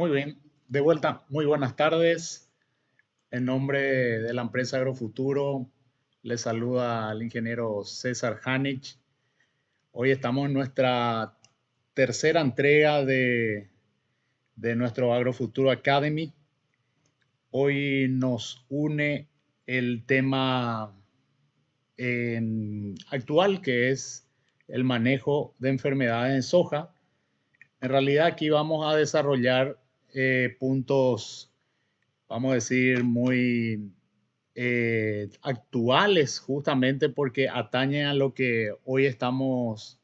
Muy bien, de vuelta, muy buenas tardes. En nombre de la empresa Agrofuturo, les saluda al ingeniero César Janich. Hoy estamos en nuestra tercera entrega de nuestro Agrofuturo Academy. Hoy nos une el tema actual, que es el manejo de enfermedades en soja. En realidad aquí vamos a desarrollar puntos, vamos a decir, muy actuales, justamente porque atañen a lo que hoy estamos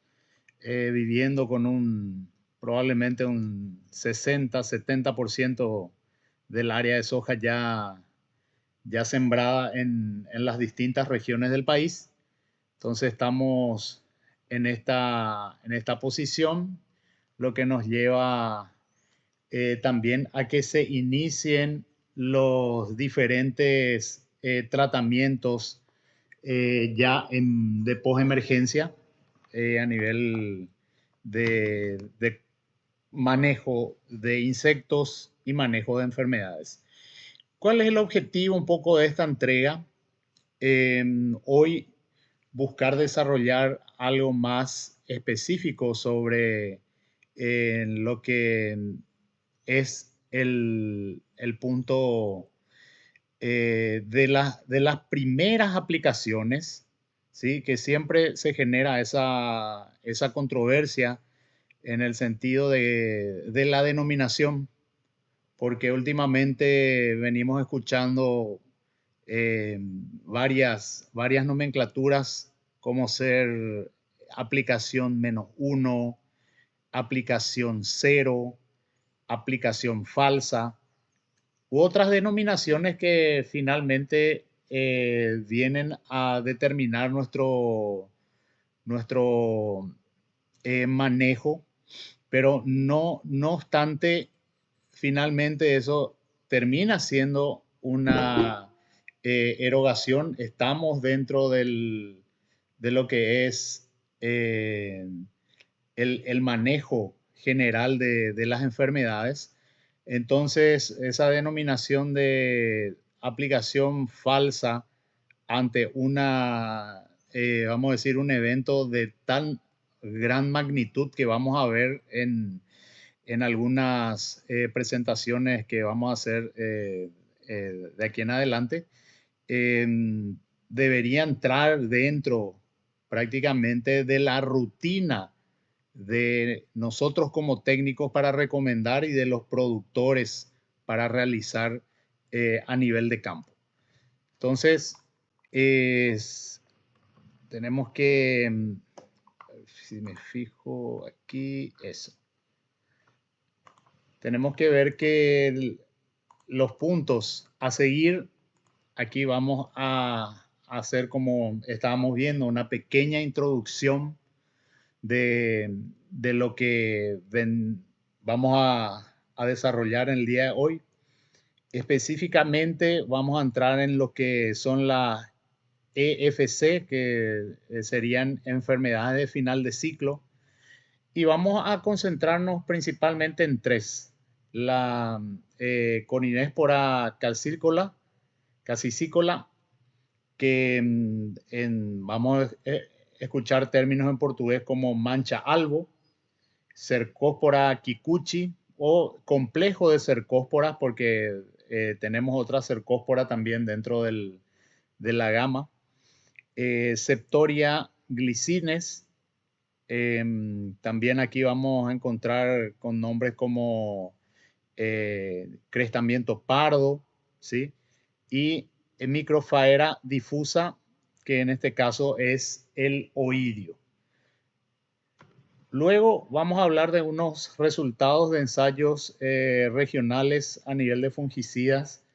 viviendo con probablemente un 60-70% del área de soja ya sembrada en las distintas regiones del país. Entonces estamos en esta posición, lo que nos lleva también a que se inicien los diferentes tratamientos de posemergencia a nivel de manejo de insectos y manejo de enfermedades. ¿Cuál es el objetivo un poco de esta entrega? Hoy buscar desarrollar algo más específico sobre lo que es el punto de las primeras aplicaciones, ¿sí? Que siempre se genera esa controversia en el sentido de la denominación, porque últimamente venimos escuchando varias nomenclaturas como ser aplicación -1, aplicación 0, aplicación falsa, u otras denominaciones que finalmente vienen a determinar nuestro manejo, pero no obstante, finalmente eso termina siendo una erogación. Estamos dentro de lo que es el manejo general de las enfermedades. Entonces, esa denominación de aplicación falsa ante vamos a decir, un evento de tan gran magnitud que vamos a ver en algunas presentaciones que vamos a hacer de aquí en adelante, eh, debería entrar dentro prácticamente de la rutina de nosotros como técnicos para recomendar y de los productores para realizar a nivel de campo. Entonces, tenemos que, si me fijo aquí, eso. Tenemos que ver que los puntos a seguir, aquí vamos a hacer, como estábamos viendo, una pequeña introducción de lo que vamos a desarrollar en el día de hoy. Específicamente vamos a entrar en lo que son las EFC, que serían enfermedades de final de ciclo, y vamos a concentrarnos principalmente en tres: la Coninéspora calcicícola, que vamos a escuchar términos en portugués como mancha albo, Cercospora kikuchi o complejo de cercósporas, porque tenemos otra cercóspora también dentro de la gama, Septoria glicines. También aquí vamos a encontrar con nombres como crestamiento pardo, ¿sí? Y Microfaera difusa, que en este caso es el oidio. Luego vamos a hablar de unos resultados de ensayos regionales a nivel de fungicidas,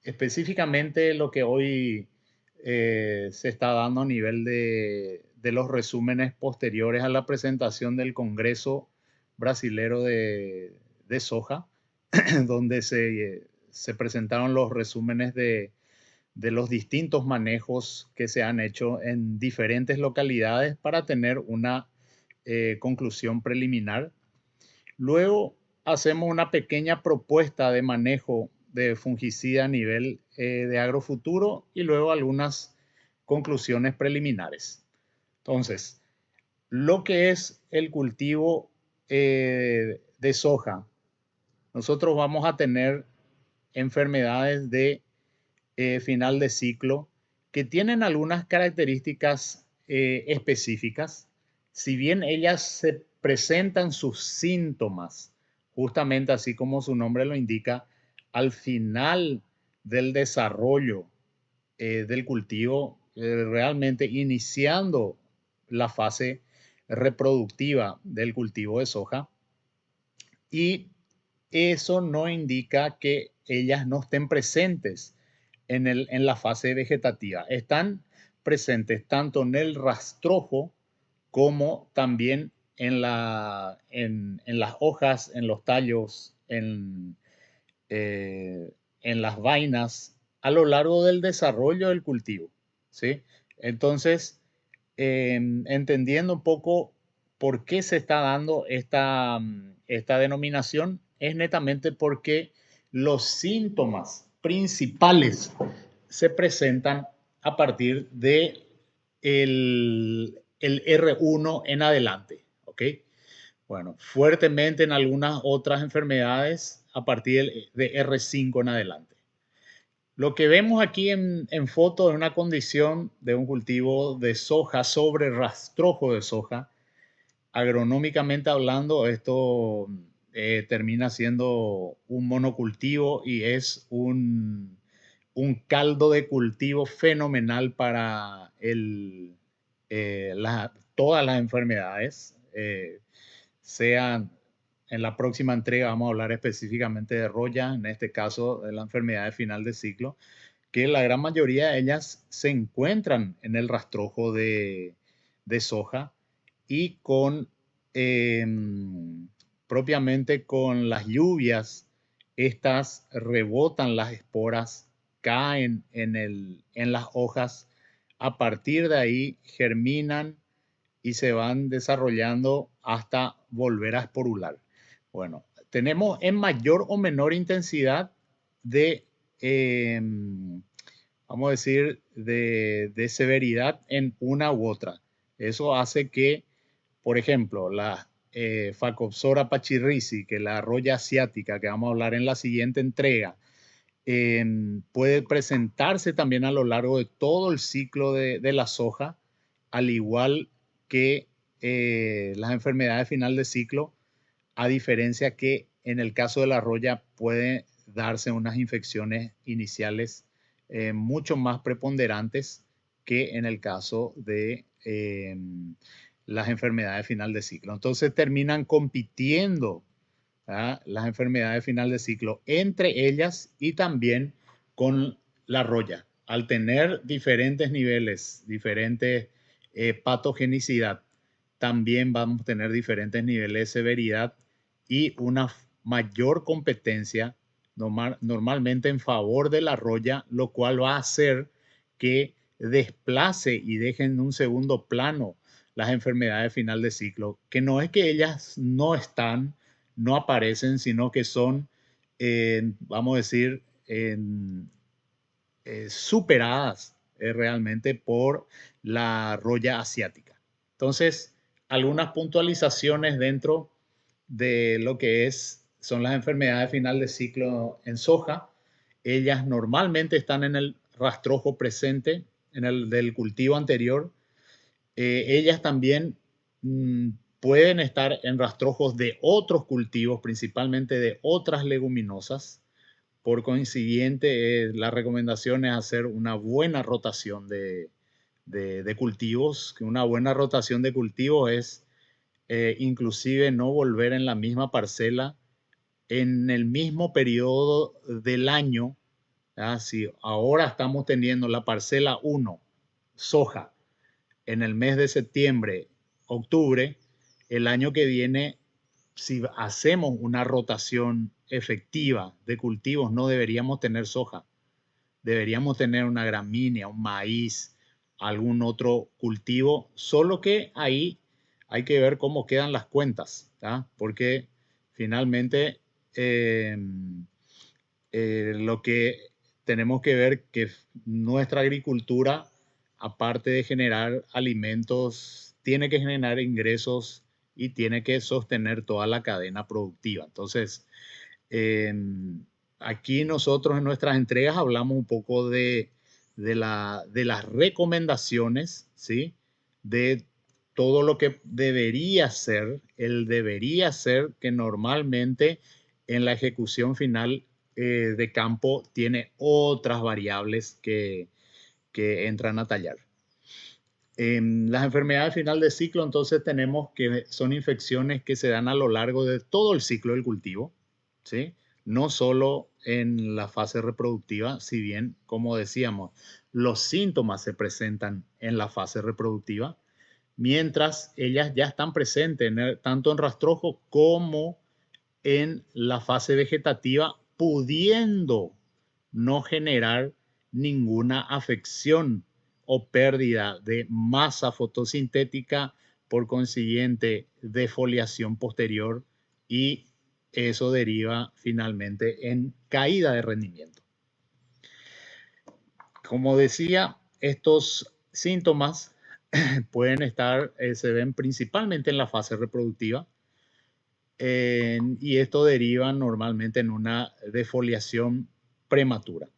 específicamente lo que hoy se está dando a nivel de los resúmenes posteriores a la presentación del Congreso Brasilero de Soja, donde se presentaron los resúmenes de los distintos manejos que se han hecho en diferentes localidades para tener una conclusión preliminar. Luego hacemos una pequeña propuesta de manejo de fungicida a nivel de agrofuturo y luego algunas conclusiones preliminares. Entonces, lo que es el cultivo de soja, nosotros vamos a tener enfermedades de final de ciclo que tienen algunas características específicas. Si bien ellas se presentan sus síntomas, justamente así como su nombre lo indica, al final del desarrollo del cultivo, realmente iniciando la fase reproductiva del cultivo de soja, y eso no indica que ellas no estén presentes en la fase vegetativa. Están presentes tanto en el rastrojo como también en las hojas, en los tallos, en las vainas, a lo largo del desarrollo del cultivo. ¿Sí? Entonces, entendiendo un poco por qué se está dando esta denominación, es netamente porque los síntomas principales se presentan a partir de el R1 en adelante. ¿Ok? Bueno, fuertemente en algunas otras enfermedades a partir de R5 en adelante. Lo que vemos aquí en foto es una condición de un cultivo de soja sobre rastrojo de soja. Agronómicamente hablando, esto termina siendo un monocultivo y es un caldo de cultivo fenomenal para todas las enfermedades. Sean en la próxima entrega vamos a hablar específicamente de roya, en este caso de la enfermedad de final de ciclo, que la gran mayoría de ellas se encuentran en el rastrojo de soja y eh, propiamente con las lluvias, estas rebotan las esporas, caen en las hojas, a partir de ahí germinan y se van desarrollando hasta volver a esporular. Bueno, tenemos en mayor o menor intensidad de, vamos a decir, de severidad en una u otra. Eso hace que, por ejemplo, la Phacopsora pachyrhizi, que es la roya asiática, que vamos a hablar en la siguiente entrega, puede presentarse también a lo largo de todo el ciclo de la soja, al igual que las enfermedades final de ciclo, a diferencia que en el caso de la roya puede darse unas infecciones iniciales mucho más preponderantes que en el caso de las enfermedades final de ciclo. Entonces terminan compitiendo las enfermedades final de ciclo entre ellas y también con la roya. Al tener diferentes niveles, diferentes patogenicidad, también vamos a tener diferentes niveles de severidad y una mayor competencia normalmente en favor de la roya, lo cual va a hacer que desplace y deje en un segundo plano las enfermedades final de ciclo, que no es que ellas no están, no aparecen, sino que son, vamos a decir, superadas realmente por la roya asiática. Entonces, algunas puntualizaciones dentro de lo que son las enfermedades final de ciclo en soja. Ellas normalmente están en el rastrojo presente, en el del cultivo anterior. Ellas también pueden estar en rastrojos de otros cultivos, principalmente de otras leguminosas. Por consiguiente, la recomendación es hacer una buena rotación de cultivos, que una buena rotación de cultivos es inclusive no volver en la misma parcela en el mismo periodo del año. Si ahora estamos teniendo la parcela 1, soja, en el mes de septiembre, octubre, el año que viene, si hacemos una rotación efectiva de cultivos, no deberíamos tener soja. Deberíamos tener una gramínea, un maíz, algún otro cultivo, solo que ahí hay que ver cómo quedan las cuentas, porque finalmente lo que tenemos que ver que nuestra agricultura, aparte de generar alimentos, tiene que generar ingresos y tiene que sostener toda la cadena productiva. Entonces, aquí nosotros en nuestras entregas hablamos un poco de las recomendaciones, ¿sí? De todo lo que debería ser, el debería ser que normalmente en la ejecución final de campo tiene otras variables que entran a tallar. En las enfermedades final de ciclo, entonces tenemos que son infecciones que se dan a lo largo de todo el ciclo del cultivo, ¿sí? No solo en la fase reproductiva, si bien, como decíamos, los síntomas se presentan en la fase reproductiva, mientras ellas ya están presentes tanto en rastrojo como en la fase vegetativa, pudiendo no generar ninguna afección o pérdida de masa fotosintética, por consiguiente, defoliación posterior, y eso deriva finalmente en caída de rendimiento. Como decía, estos síntomas pueden estar, se ven principalmente en la fase reproductiva, y esto deriva normalmente en una defoliación prematura.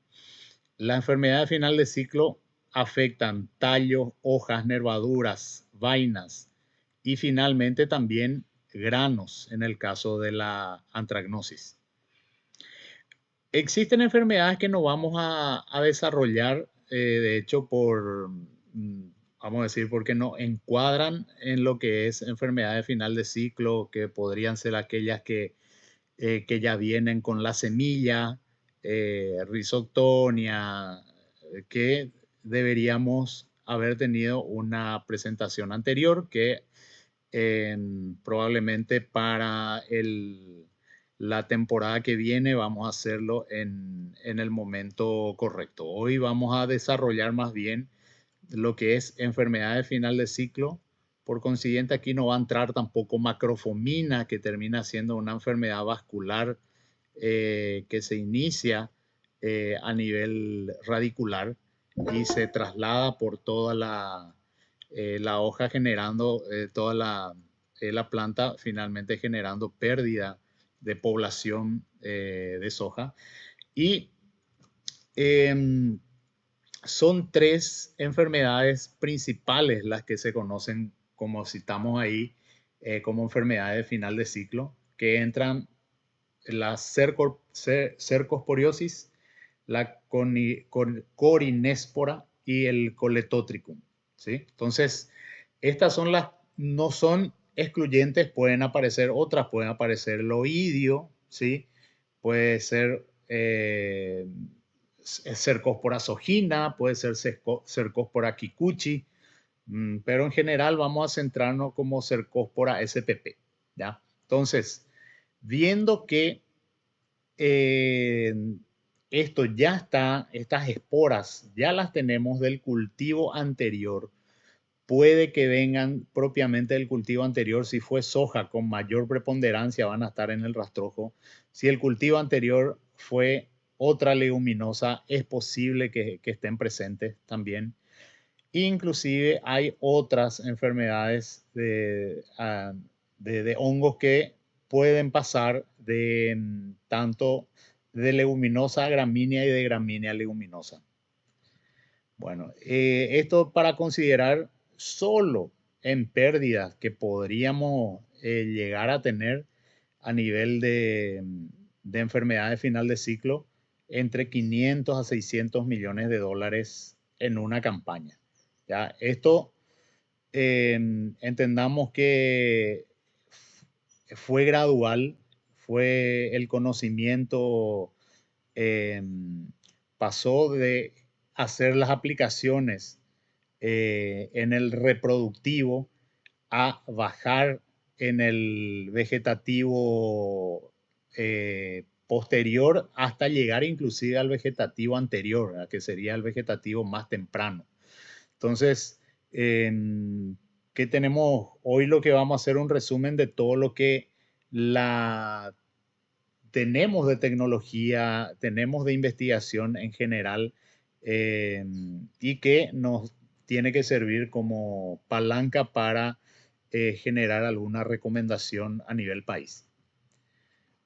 La enfermedad de final de ciclo afectan tallos, hojas, nervaduras, vainas y finalmente también granos en el caso de la antragnosis. Existen enfermedades que no vamos a desarrollar, de hecho, vamos a decir, porque no encuadran en lo que es enfermedad de final de ciclo, que podrían ser aquellas que ya vienen con la semilla, Rhizoctonia, que deberíamos haber tenido una presentación anterior que probablemente para la temporada que viene vamos a hacerlo en el momento correcto. Hoy vamos a desarrollar más bien lo que es enfermedad de final de ciclo. Por consiguiente, aquí no va a entrar tampoco macrofomina, que termina siendo una enfermedad vascular que se inicia a nivel radicular y se traslada por toda la hoja, generando toda la planta, finalmente generando pérdida de población de soja. Y son tres enfermedades principales las que se conocen, como citamos ahí, como enfermedades de final de ciclo, que entran la cercosporiosis, la corinéspora y el coletotricum, ¿sí? Entonces, estas son no son excluyentes, pueden aparecer otras, pueden aparecer el oidio, ¿sí? Puede ser cercospora sogina, puede ser cercospora kikuchi, pero en general vamos a centrarnos como cercospora spp, ¿ya? Entonces, viendo que esto ya está, estas esporas ya las tenemos del cultivo anterior, puede que vengan propiamente del cultivo anterior. Si fue soja con mayor preponderancia, van a estar en el rastrojo. Si el cultivo anterior fue otra leguminosa, es posible que estén presentes también. Inclusive hay otras enfermedades de hongos que pueden pasar de tanto de leguminosa a gramínea y de gramínea a leguminosa. Bueno, esto para considerar solo en pérdidas que podríamos llegar a tener a nivel de enfermedad de final de ciclo, entre 500 a 600 millones de dólares en una campaña. ¿Ya? Esto entendamos que fue gradual, fue el conocimiento, pasó de hacer las aplicaciones en el reproductivo a bajar en el vegetativo posterior hasta llegar inclusive al vegetativo anterior, ¿verdad? Que sería el vegetativo más temprano. Entonces, ¿qué tenemos hoy? Lo que vamos a hacer un resumen de todo lo que tenemos de tecnología, tenemos de investigación en general, y que nos tiene que servir como palanca para generar alguna recomendación a nivel país.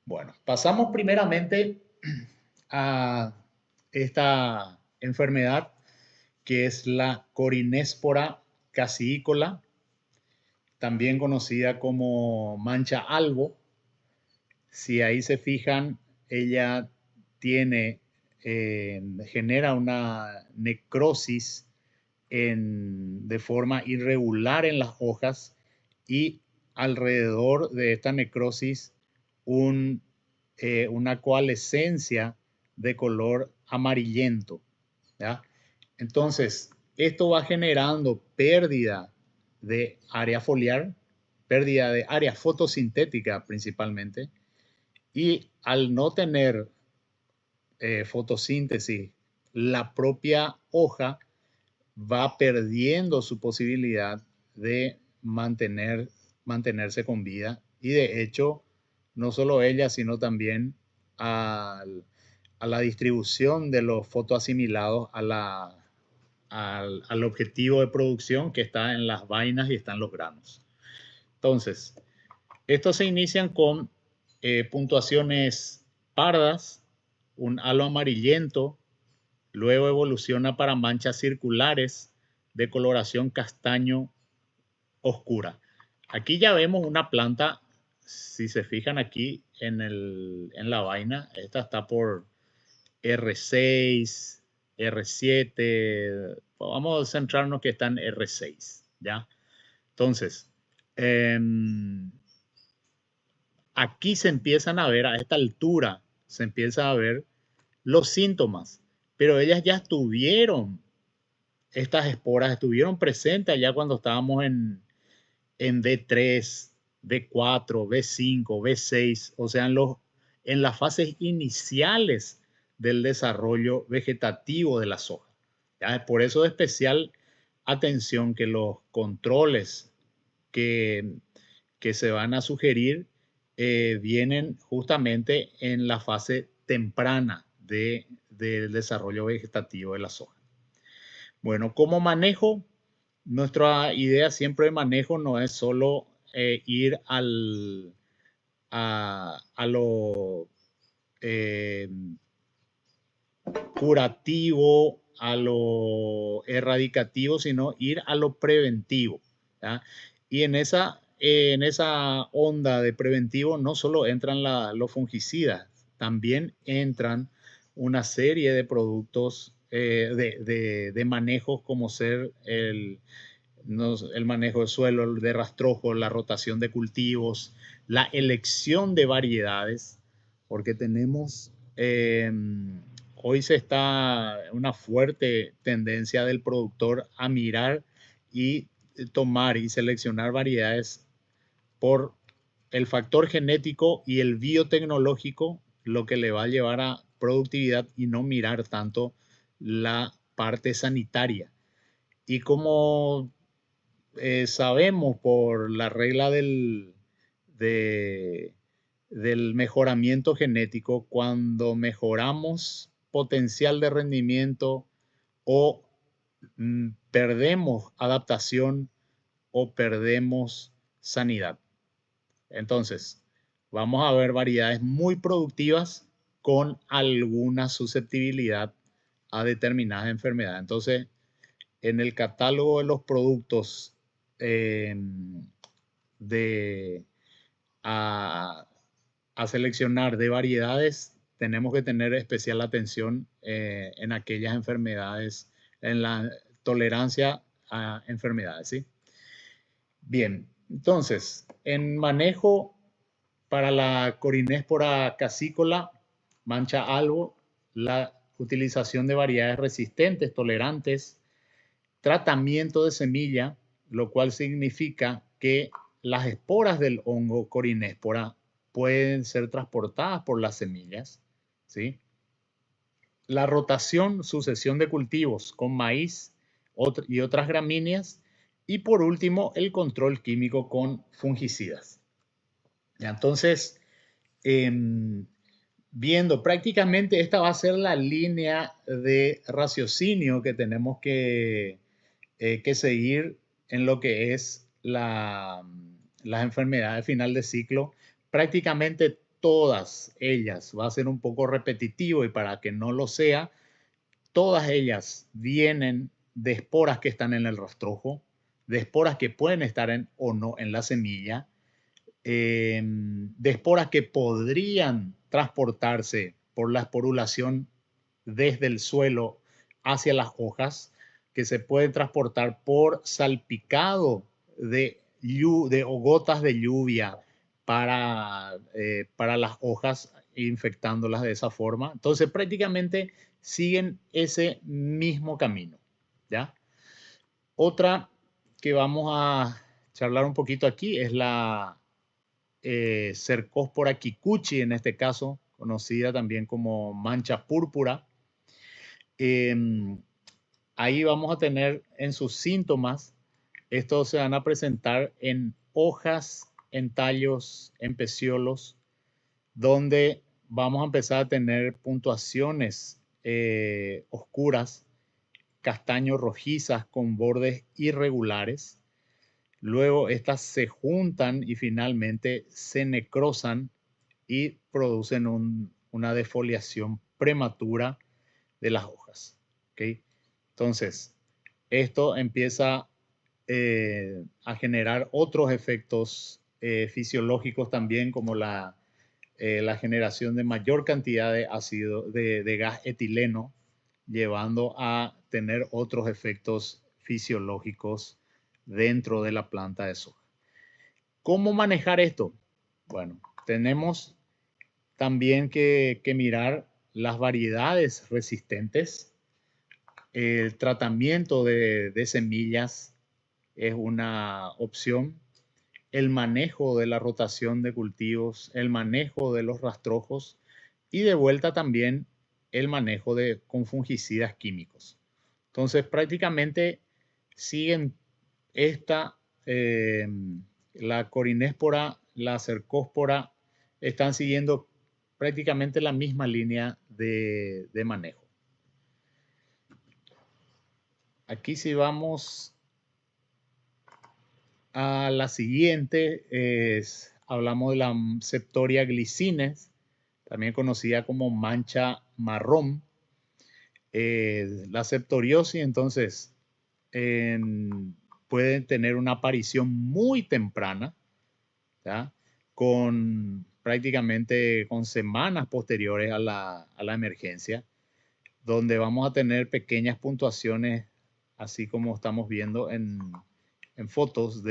Bueno, pasamos primeramente a esta enfermedad que es la corinéspora casícola, también conocida como mancha albo. Si ahí se fijan, ella tiene, genera una necrosis de forma irregular en las hojas y alrededor de esta necrosis una coalescencia de color amarillento, ¿ya? Entonces, esto va generando pérdida de área foliar, pérdida de área fotosintética principalmente, y al no tener fotosíntesis, la propia hoja va perdiendo su posibilidad de mantenerse con vida. Y de hecho, no solo ella, sino también a la distribución de los fotoasimilados al objetivo de producción que está en las vainas y está en los granos. Entonces, estos se inician con puntuaciones pardas, un halo amarillento, luego evoluciona para manchas circulares de coloración castaño oscura. Aquí ya vemos una planta, si se fijan aquí en la vaina, esta está por R6, R7, vamos a centrarnos que está en R6, ¿ya? Entonces, aquí se empiezan a ver, a esta altura, se empiezan a ver los síntomas, pero ellas ya estuvieron, estas esporas estuvieron presentes allá cuando estábamos en B3, B4, B5, B6, o sea, en las fases iniciales del desarrollo vegetativo de la soja. ¿Ya? Por eso de especial atención que los controles que se van a sugerir vienen justamente en la fase temprana del desarrollo vegetativo de la soja. Bueno, como manejo, nuestra idea siempre de manejo no es solo ir a lo curativo, a lo erradicativo, sino ir a lo preventivo, ¿ya? Y en esa onda de preventivo no solo entran los fungicidas, también entran una serie de productos de manejos como ser el manejo de suelo, el de rastrojo, la rotación de cultivos, la elección de variedades, porque tenemos, hoy se está una fuerte tendencia del productor a mirar y tomar y seleccionar variedades por el factor genético y el biotecnológico, lo que le va a llevar a productividad y no mirar tanto la parte sanitaria. Y como sabemos por la regla del mejoramiento genético, cuando mejoramos potencial de rendimiento o perdemos adaptación o perdemos sanidad. Entonces, vamos a ver variedades muy productivas con alguna susceptibilidad a determinadas enfermedades. Entonces, en el catálogo de los productos a seleccionar de variedades, tenemos que tener especial atención en aquellas enfermedades, en la tolerancia a enfermedades, ¿sí? Bien, entonces, en manejo para la corinéspora casícola, mancha albo, la utilización de variedades resistentes, tolerantes, tratamiento de semilla, lo cual significa que las esporas del hongo corinéspora pueden ser transportadas por las semillas, ¿sí? La rotación, sucesión de cultivos con maíz y otras gramíneas. Y por último, el control químico con fungicidas. Ya, entonces, viendo prácticamente esta va a ser la línea de raciocinio que tenemos que seguir en lo que es las enfermedades final de ciclo. Prácticamente todas ellas, va a ser un poco repetitivo y para que no lo sea, todas ellas vienen de esporas que están en el rastrojo, de esporas que pueden estar o no en la semilla, de esporas que podrían transportarse por la esporulación desde el suelo hacia las hojas, que se pueden transportar por salpicado de gotas de lluvia para las hojas, infectándolas de esa forma. Entonces prácticamente siguen ese mismo camino, ¿ya? Otra que vamos a charlar un poquito aquí es la Cercospora kikuchi, en este caso, conocida también como mancha púrpura. Ahí vamos a tener en sus síntomas, estos se van a presentar en hojas, en tallos, en peciolos, donde vamos a empezar a tener puntuaciones oscuras, castaño rojizas con bordes irregulares. Luego estas se juntan y finalmente se necrosan y producen una defoliación prematura de las hojas. ¿Okay? Entonces, esto empieza a generar otros efectos fisiológicos también, como la generación de mayor cantidad de ácido, de gas etileno, llevando a tener otros efectos fisiológicos dentro de la planta de soja. ¿Cómo manejar esto? Bueno, tenemos también que mirar las variedades resistentes. El tratamiento de semillas es una opción. El manejo de la rotación de cultivos, el manejo de los rastrojos y de vuelta también el manejo con fungicidas químicos. Entonces prácticamente siguen eh, la corinéspora, la cercóspora, están siguiendo prácticamente la misma línea de manejo. Aquí si vamos a la siguiente, hablamos de la Septoria glicines, también conocida como mancha marrón. La septoriosis, entonces, pueden tener una aparición muy temprana, ¿ya? Prácticamente con semanas posteriores a la emergencia, donde vamos a tener pequeñas puntuaciones, así como estamos viendo en fotos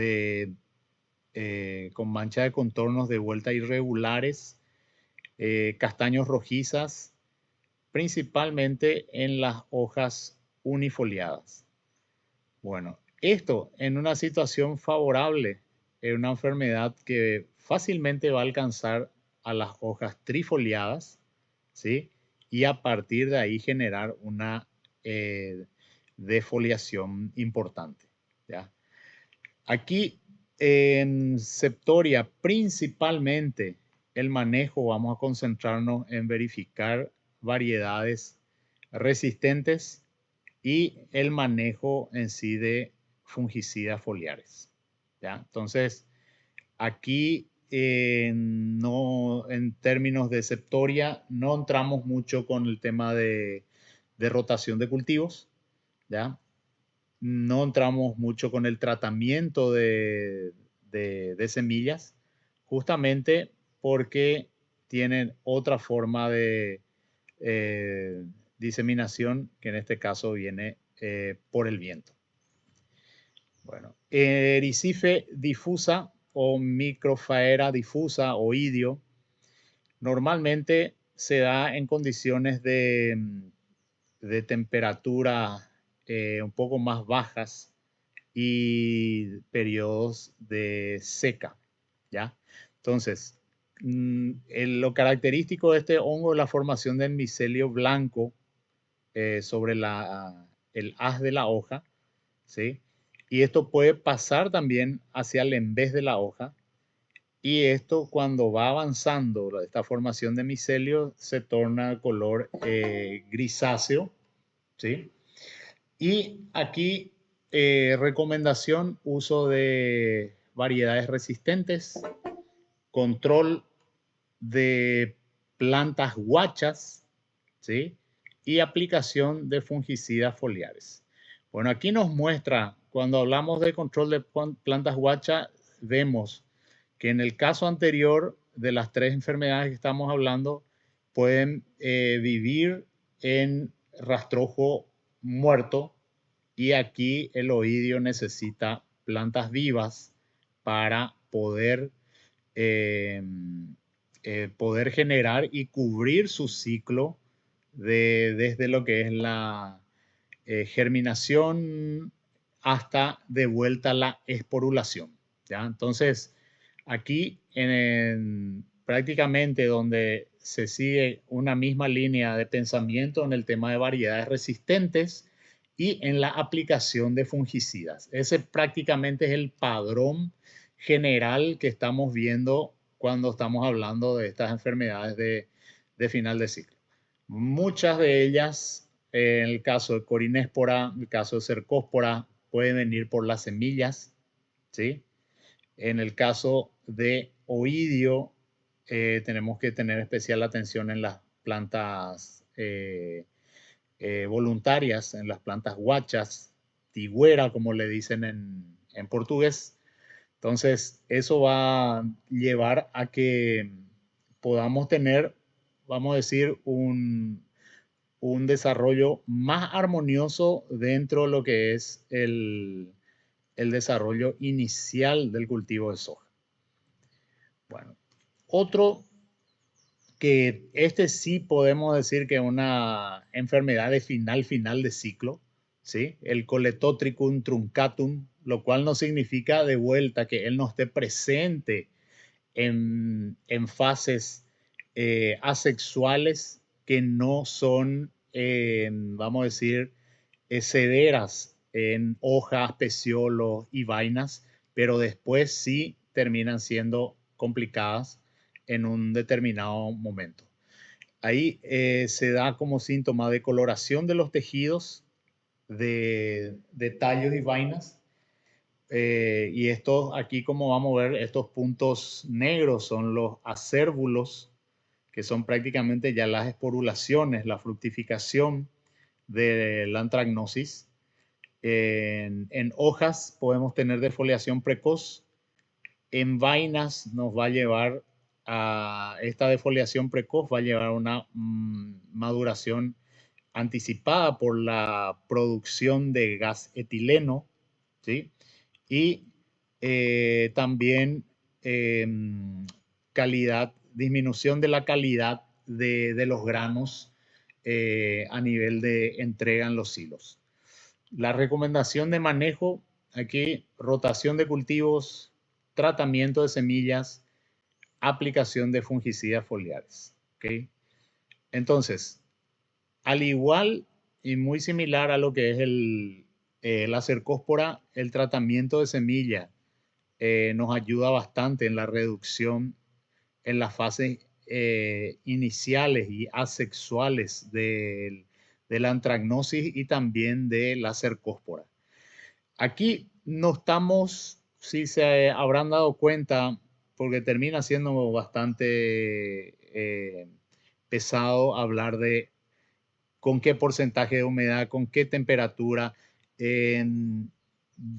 con mancha de contornos de vuelta irregulares, castaños rojizas, principalmente en las hojas unifoliadas. Bueno, esto en una situación favorable, en una enfermedad que fácilmente va a alcanzar a las hojas trifoliadas, ¿sí? Y a partir de ahí generar una defoliación importante, ¿ya? Aquí en Septoria, principalmente el manejo, vamos a concentrarnos en verificar variedades resistentes y el manejo en sí de fungicidas foliares, ¿ya? Entonces, aquí no, en términos de Septoria, no entramos mucho con el tema de rotación de cultivos, ¿ya? No entramos mucho con el tratamiento de semillas, justamente porque tienen otra forma de diseminación, que en este caso viene por el viento. Bueno, Ericife difusa o Microfaera difusa o idio normalmente se da en condiciones de temperatura un poco más bajas y periodos de seca, ¿ya? Entonces, lo característico de este hongo es la formación del micelio blanco sobre el haz de la hoja, ¿sí? Y esto puede pasar también hacia el envés de la hoja Y esto cuando va avanzando, esta formación de micelio se torna color grisáceo, ¿sí? Y aquí, recomendación, uso de variedades resistentes, control de plantas guachas, ¿sí? Y aplicación de fungicidas foliares. Bueno, aquí nos muestra, cuando hablamos de control de plantas guachas, vemos que en el caso anterior de las 3 enfermedades que estamos hablando, pueden vivir en rastrojo muerto, y aquí el oidio necesita plantas vivas para eh, poder generar y cubrir su ciclo desde lo que es la germinación hasta de vuelta a la esporulación, ¿ya? Entonces, aquí prácticamente donde se sigue una misma línea de pensamiento en el tema de variedades resistentes y en la aplicación de fungicidas. Ese prácticamente es el padrón general que estamos viendo cuando estamos hablando de estas enfermedades de final de ciclo. Muchas de ellas, en el caso de corinéspora, en el caso de cercóspora, pueden venir por las semillas, ¿sí? En el caso de oidio, tenemos que tener especial atención en las plantas voluntarias, en las plantas guachas, tigüera, como le dicen en portugués. Entonces, eso va a llevar a que podamos tener, vamos a decir, un desarrollo más armonioso dentro de lo que es el desarrollo inicial del cultivo de soja. Bueno, otro que este sí podemos decir que es una enfermedad de final de ciclo, ¿sí? El Coletotricum truncatum, lo cual no significa de vuelta que él no esté presente en fases asexuales que no son, vamos a decir, severas en hojas, peciolos y vainas, pero después sí terminan siendo complicadas en un determinado momento. Ahí se da como síntoma de coloración de los tejidos, de tallos y vainas. Y estos aquí, como vamos a ver, estos puntos negros son los acérbulos, que son prácticamente ya las esporulaciones, la fructificación de la antragnosis. En hojas podemos tener defoliación precoz. En vainas nos va a llevar a esta defoliación precoz, va a llevar a una maduración anticipada por la producción de gas etileno, ¿sí? Y también eh, disminución de la calidad de los granos a nivel de entrega en los silos. La recomendación de manejo, aquí rotación de cultivos, tratamiento de semillas, aplicación de fungicidas foliares. ¿Okay? Entonces, al igual y muy similar a lo que es la cercóspora, el tratamiento de semilla nos ayuda bastante en la reducción en las fases iniciales y asexuales de la antragnosis y también de la cercóspora. Aquí no estamos, si se habrán dado cuenta, porque termina siendo bastante pesado hablar de con qué porcentaje de humedad, con qué temperatura.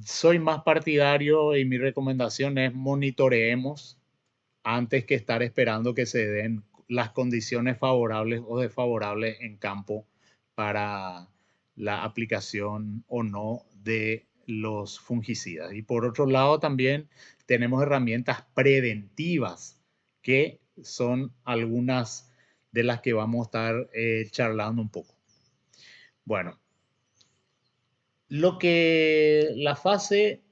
Soy más partidario y mi recomendación es monitoreemos antes que estar esperando que se den las condiciones favorables o desfavorables en campo para la aplicación o no de los fungicidas. Y por otro lado también tenemos herramientas preventivas que son algunas de las que vamos a estar charlando un poco. Bueno, la fase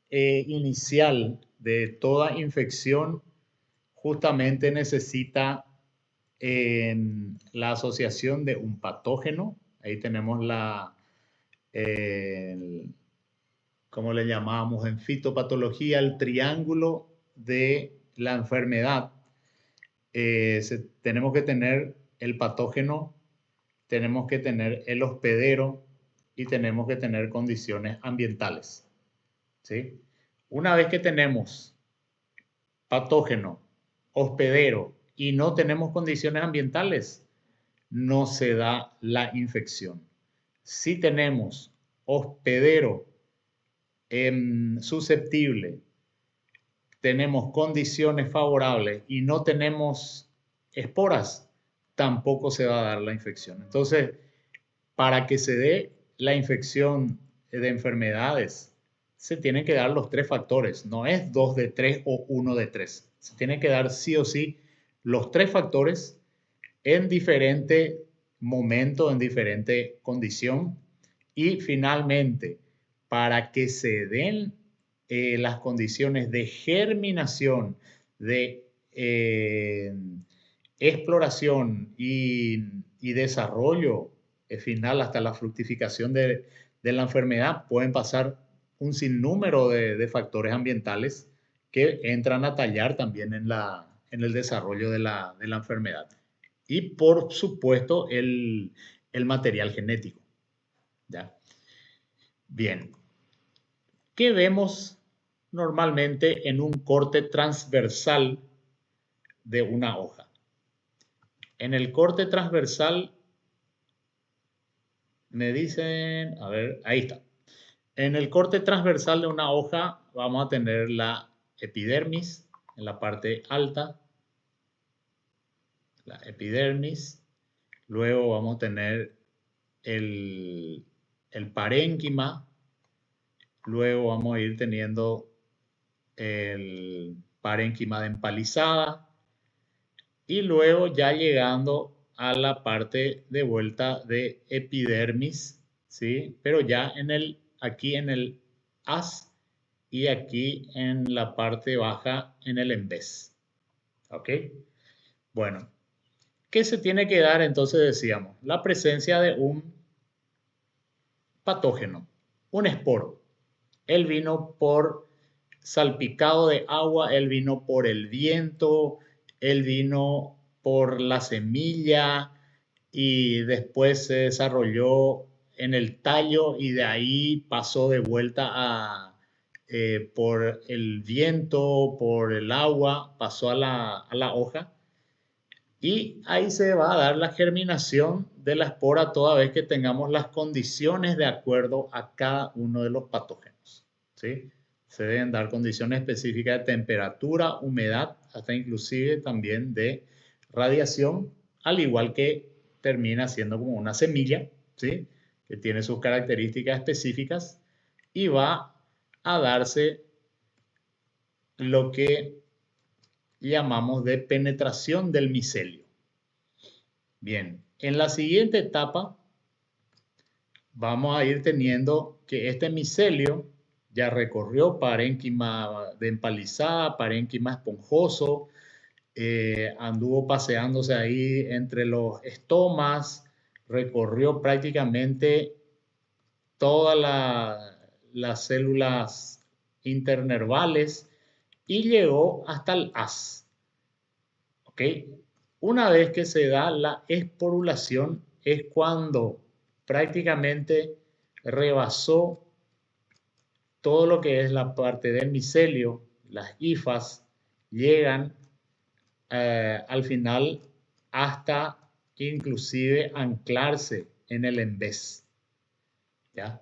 inicial de toda infección justamente necesita la asociación de un patógeno. Ahí tenemos ¿cómo le llamamos en fitopatología? El triángulo de la enfermedad, tenemos que tener el patógeno, tenemos que tener el hospedero y tenemos que tener condiciones ambientales, ¿sí? Una vez que tenemos patógeno, hospedero y no tenemos condiciones ambientales, no se da la infección. Si tenemos hospedero susceptible, tenemos condiciones favorables y no tenemos esporas, tampoco se va a dar la infección. Entonces, para que se dé la infección de enfermedades, se tienen que dar los 3 factores. No es 2 de 3 o 1 de 3. Se tienen que dar sí o sí los 3 factores en diferente momento, en diferente condición. Y finalmente, para que se den las condiciones de germinación, de exploración y desarrollo final hasta la fructificación de la enfermedad, pueden pasar un sinnúmero de factores ambientales que entran a tallar también en el desarrollo de la enfermedad. Y por supuesto el material genético. ¿Ya? Bien. ¿Qué vemos normalmente en un corte transversal de una hoja? En el corte transversal me dicen, a ver, ahí está. En el corte transversal de una hoja vamos a tener la epidermis en la parte alta, la epidermis. Luego vamos a tener el parénquima. Luego vamos a ir teniendo el parénquima de empalizada. Y luego ya llegando a la parte de vuelta de epidermis, ¿sí? Pero ya aquí en el haz y aquí en la parte baja en el embés. ¿Ok? Bueno, ¿qué se tiene que dar entonces? Decíamos, la presencia de un patógeno, un esporo. Él vino por salpicado de agua, él vino por el viento, él vino por la semilla y después se desarrolló en el tallo y de ahí pasó de vuelta por el viento, por el agua, pasó a la hoja y ahí se va a dar la germinación de la espora toda vez que tengamos las condiciones de acuerdo a cada uno de los patógenos, ¿sí? Se deben dar condiciones específicas de temperatura, humedad, hasta inclusive también de radiación, al igual que termina siendo como una semilla, ¿sí? Que tiene sus características específicas y va a darse lo que llamamos de penetración del micelio. Bien, en la siguiente etapa vamos a ir teniendo que este micelio ya recorrió parénquima de empalizada, parénquima esponjoso, anduvo paseándose ahí entre los estomas, recorrió prácticamente todas las células internervales y llegó hasta el haz. ¿Ok? Una vez que se da la esporulación es cuando prácticamente rebasó todo lo que es la parte del micelio, las hifas llegan al final hasta inclusive anclarse en el embés. ¿Ya?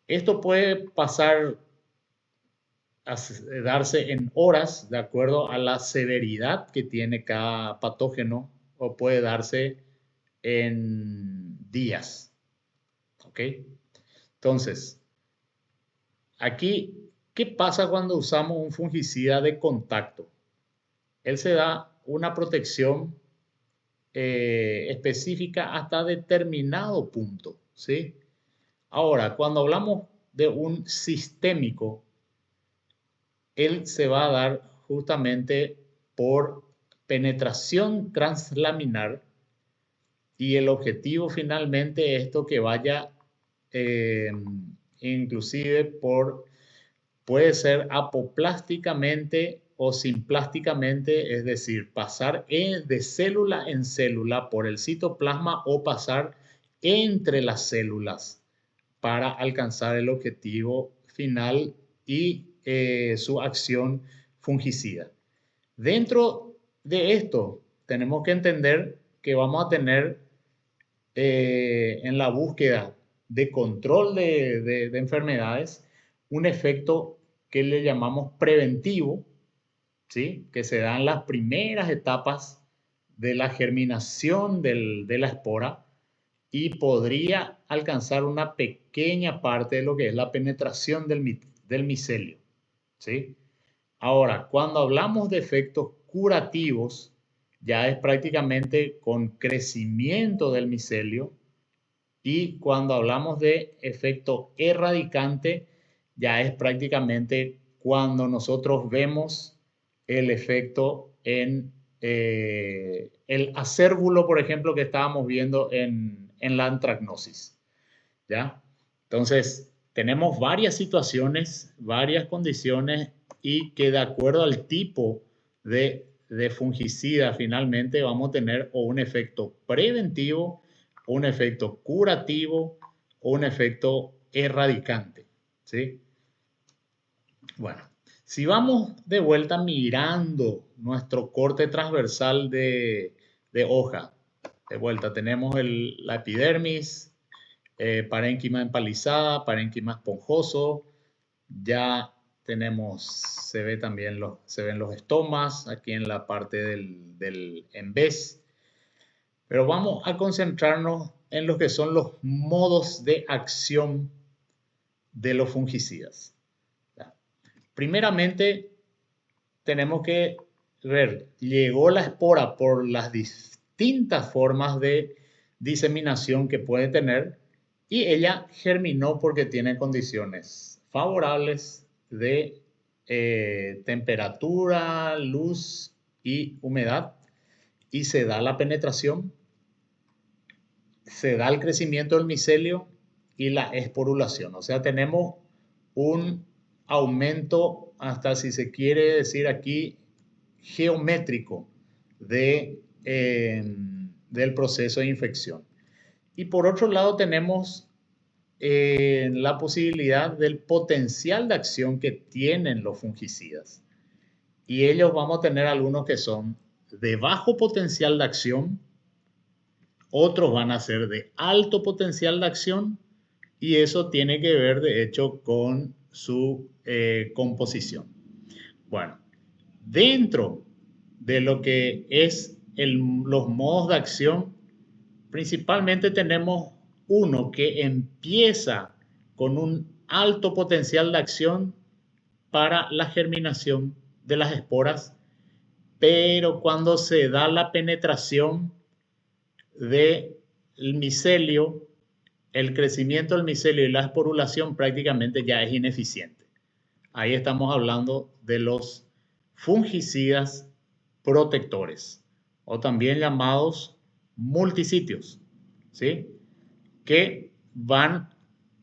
Esto puede pasar a darse en horas de acuerdo a la severidad que tiene cada patógeno o puede darse en días. ¿Ok? Entonces, aquí, ¿qué pasa cuando usamos un fungicida de contacto? Él se da una protección específica hasta determinado punto, ¿sí? Ahora, cuando hablamos de un sistémico, él se va a dar justamente por penetración translaminar y el objetivo finalmente es esto que vaya inclusive por puede ser apoplásticamente o simplásticamente, es decir, pasar de célula en célula por el citoplasma o pasar entre las células para alcanzar el objetivo final y su acción fungicida. Dentro de esto, tenemos que entender que vamos a tener en la búsqueda de control de enfermedades un efecto que le llamamos preventivo, ¿sí? Que se da en las primeras etapas de la germinación de la espora y podría alcanzar una pequeña parte de lo que es la penetración del micelio, ¿sí? Ahora, cuando hablamos de efectos curativos, ya es prácticamente con crecimiento del micelio, y cuando hablamos de efecto erradicante, ya es prácticamente cuando nosotros vemos el efecto en el acérbulo, por ejemplo, que estábamos viendo en la antracnosis, ¿ya? Entonces, tenemos varias situaciones, varias condiciones y que de acuerdo al tipo de fungicida finalmente vamos a tener o un efecto preventivo, un efecto curativo o un efecto erradicante, ¿sí? Bueno, si vamos de vuelta mirando nuestro corte transversal de hoja, de vuelta tenemos la epidermis, parénquima empalizada, parénquima esponjoso, ya tenemos, se ven los estomas aquí en la parte del embés, pero vamos a concentrarnos en lo que son los modos de acción de los fungicidas. Primeramente, tenemos que ver, llegó la espora por las distintas formas de diseminación que puede tener y ella germinó porque tiene condiciones favorables de temperatura, luz y humedad y se da la penetración, se da el crecimiento del micelio y la esporulación. O sea, tenemos un aumento, hasta si se quiere decir aquí, geométrico del proceso de infección. Y por otro lado tenemos la posibilidad del potencial de acción que tienen los fungicidas. Y ellos vamos a tener algunos que son de bajo potencial de acción, otros van a ser de alto potencial de acción y eso tiene que ver de hecho con su composición. Bueno, dentro de lo que es los modos de acción, principalmente tenemos uno que empieza con un alto potencial de acción para la germinación de las esporas, pero cuando se da la penetración del micelio, el crecimiento del micelio y la esporulación prácticamente ya es ineficiente. Ahí estamos hablando de los fungicidas protectores o también llamados multisitios, ¿sí? Que van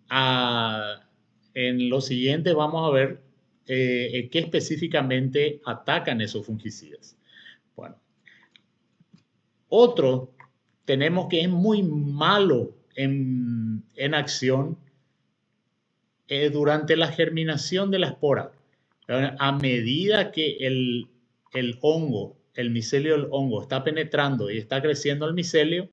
a, en lo siguiente vamos a ver qué específicamente atacan esos fungicidas. Bueno, otro tenemos que es muy malo en acción durante la germinación de la espora. A medida que el hongo, el micelio del hongo está penetrando y está creciendo el micelio,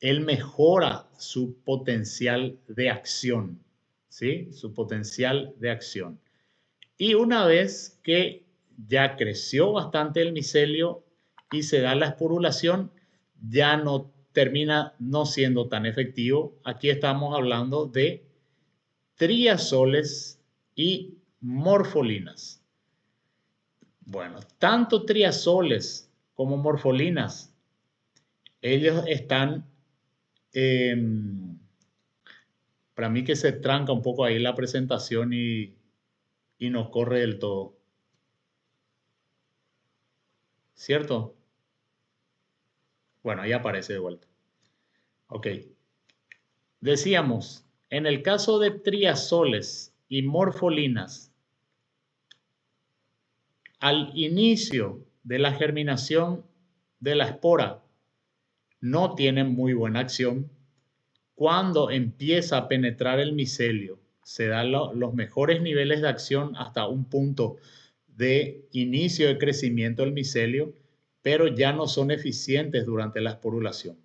él mejora su potencial de acción, ¿sí? Su potencial de acción. Y una vez que ya creció bastante el micelio y se da la esporulación, ya no termina no siendo tan efectivo. Aquí estamos hablando de triazoles y morfolinas. Bueno, tanto triazoles como morfolinas, ellos están, para mí que se tranca un poco ahí la presentación y no corre del todo. ¿Cierto? Bueno, ahí aparece de vuelta. Ok. Decíamos, en el caso de triazoles y morfolinas, al inicio de la germinación de la espora no tienen muy buena acción. Cuando empieza a penetrar el micelio, se dan los mejores niveles de acción hasta un punto de inicio de crecimiento del micelio, pero ya no son eficientes durante la esporulación.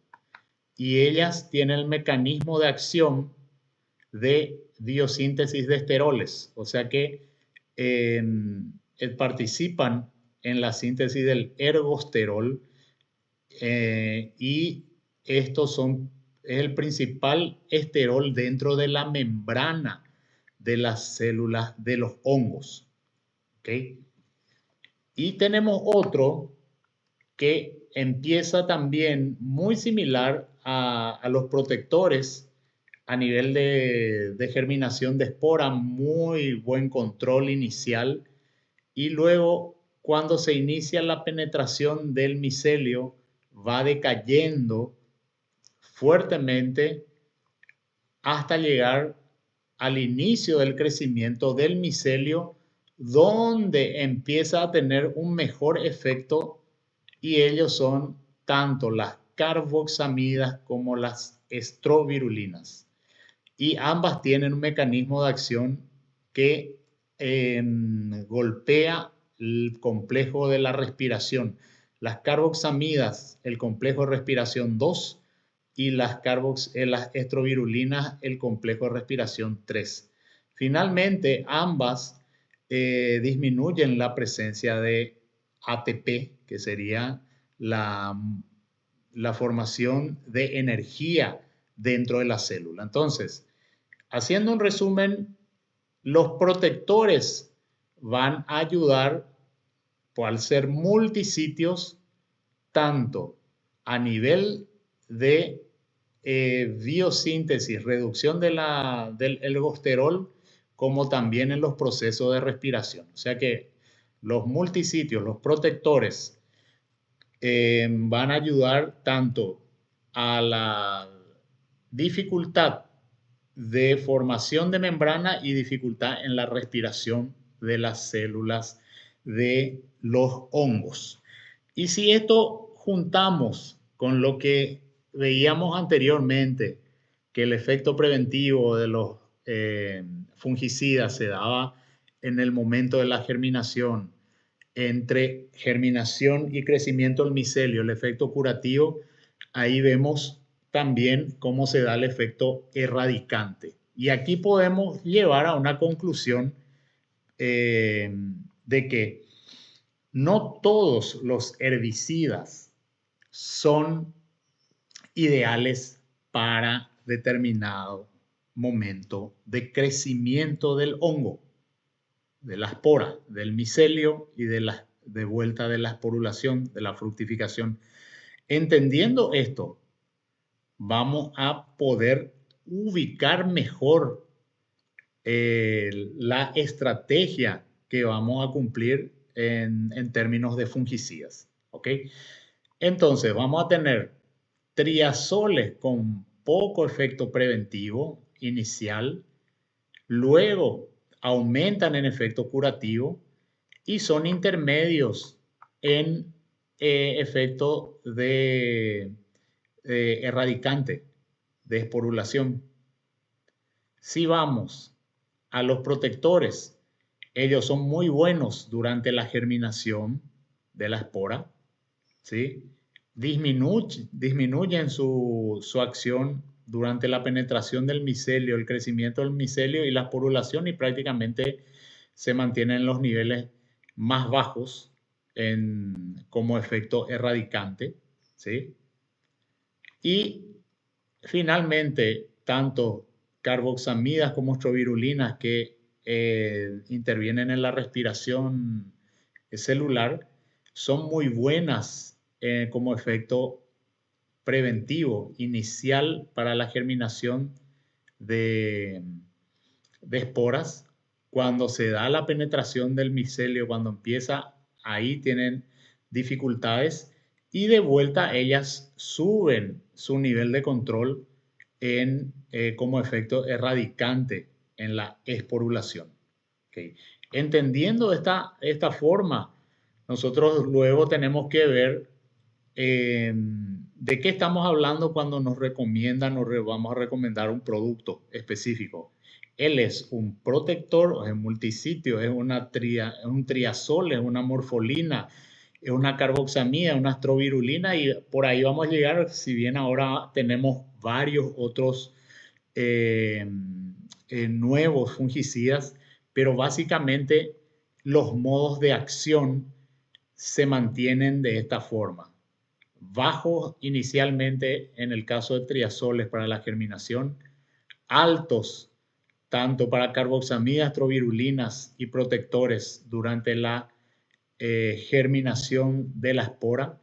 Y ellas tienen el mecanismo de acción de biosíntesis de esteroles, o sea que participan en la síntesis del ergosterol y estos es el principal esterol dentro de la membrana de las células de los hongos. ¿Okay? Y tenemos otro que empieza también muy similar a los protectores a nivel de germinación de espora, muy buen control inicial, y luego cuando se inicia la penetración del micelio va decayendo fuertemente hasta llegar al inicio del crecimiento del micelio, donde empieza a tener un mejor efecto, y ellos son tanto las carboxamidas como las estrovirulinas. Y ambas tienen un mecanismo de acción que golpea el complejo de la respiración. Las carboxamidas, el complejo de respiración 2, y las estrovirulinas, el complejo de respiración 3. Finalmente, ambas disminuyen la presencia de ATP, que sería la formación de energía dentro de la célula. Entonces, haciendo un resumen, los protectores van a ayudar, al ser multisitios, tanto a nivel de biosíntesis, reducción del ergosterol, como también en los procesos de respiración. O sea que los multisitios, los protectores, van a ayudar tanto a la dificultad de formación de membrana y dificultad en la respiración de las células de los hongos. Y si esto juntamos con lo que veíamos anteriormente, que el efecto preventivo de los fungicidas se daba en el momento de la germinación, entre germinación y crecimiento del micelio, el efecto curativo, ahí vemos también cómo se da el efecto erradicante. Y aquí podemos llevar a una conclusión de que no todos los herbicidas son ideales para determinado momento de crecimiento del hongo, de la espora, del micelio y de vuelta de la esporulación, de la fructificación. Entendiendo esto, vamos a poder ubicar mejor la estrategia que vamos a cumplir en términos de fungicidas. ¿Ok? Entonces, vamos a tener triazoles con poco efecto preventivo inicial, luego aumentan en efecto curativo y son intermedios en efecto de erradicante, de esporulación. Si vamos a los protectores, ellos son muy buenos durante la germinación de la espora, ¿sí? Disminuyen su acción durante la penetración del micelio, el crecimiento del micelio y la esporulación, y prácticamente se mantienen en los niveles más bajos como efecto erradicante, ¿sí? Y finalmente, tanto carboxamidas como estrovirulinas que intervienen en la respiración celular son muy buenas como efecto preventivo inicial para la germinación de esporas. Cuando se da la penetración del micelio, cuando empieza, ahí tienen dificultades, y de vuelta ellas suben su nivel de control como efecto erradicante en la esporulación. ¿Okay? Entendiendo esta forma nosotros luego tenemos que ver de qué estamos hablando cuando nos recomiendan o vamos a recomendar un producto específico. Él es un protector, es multisitio, es un triazol, es una morfolina, es una carboxamida, una astrovirulina y por ahí vamos a llegar, si bien ahora tenemos varios otros nuevos fungicidas, pero básicamente los modos de acción se mantienen de esta forma. Bajos inicialmente en el caso de triazoles para la germinación, altos tanto para carboxamidas, astrovirulinas y protectores durante la germinación de la espora.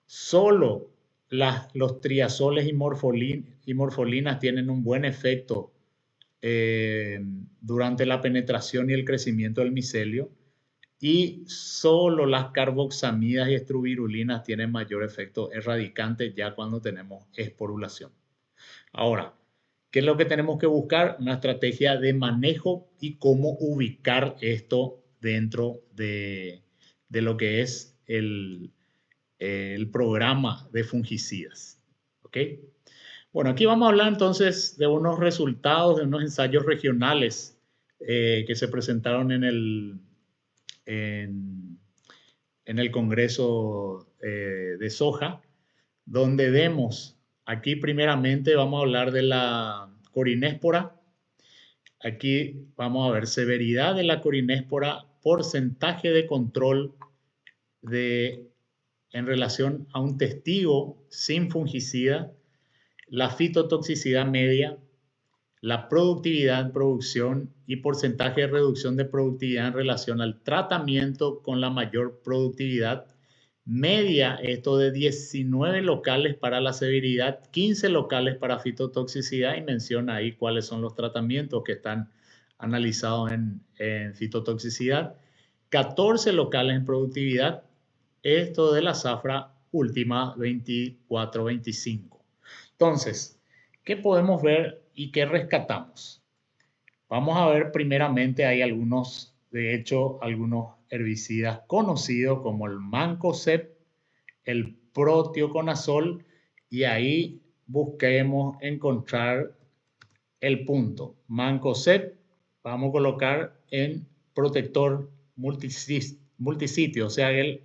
Solo los triazoles y morfolinas tienen un buen efecto durante la penetración y el crecimiento del micelio, y solo las carboxamidas y astrovirulinas tienen mayor efecto erradicante ya cuando tenemos esporulación. Ahora, ¿qué es lo que tenemos que buscar? Una estrategia de manejo y cómo ubicar esto dentro de lo que es el programa de fungicidas. ¿Ok? Bueno, aquí vamos a hablar entonces de unos resultados de unos ensayos regionales que se presentaron en el Congreso de Soja, donde vemos, aquí primeramente vamos a hablar de la corinéspora. Aquí vamos a ver severidad de la corinéspora, porcentaje de control en relación a un testigo sin fungicida, la fitotoxicidad media, la productividad en producción y porcentaje de reducción de productividad en relación al tratamiento con la mayor productividad. Media, esto de 19 locales para la severidad, 15 locales para fitotoxicidad, y menciona ahí cuáles son los tratamientos que están analizados en fitotoxicidad. 14 locales en productividad, esto de la zafra última 24-25. Entonces, ¿qué podemos ver y qué rescatamos? Vamos a ver primeramente, hay algunos, de hecho, algunos herbicidas conocidos como el mancozeb, el prothioconazol, y ahí busquemos encontrar el punto. Mancozeb, vamos a colocar en protector multisitio, o sea, él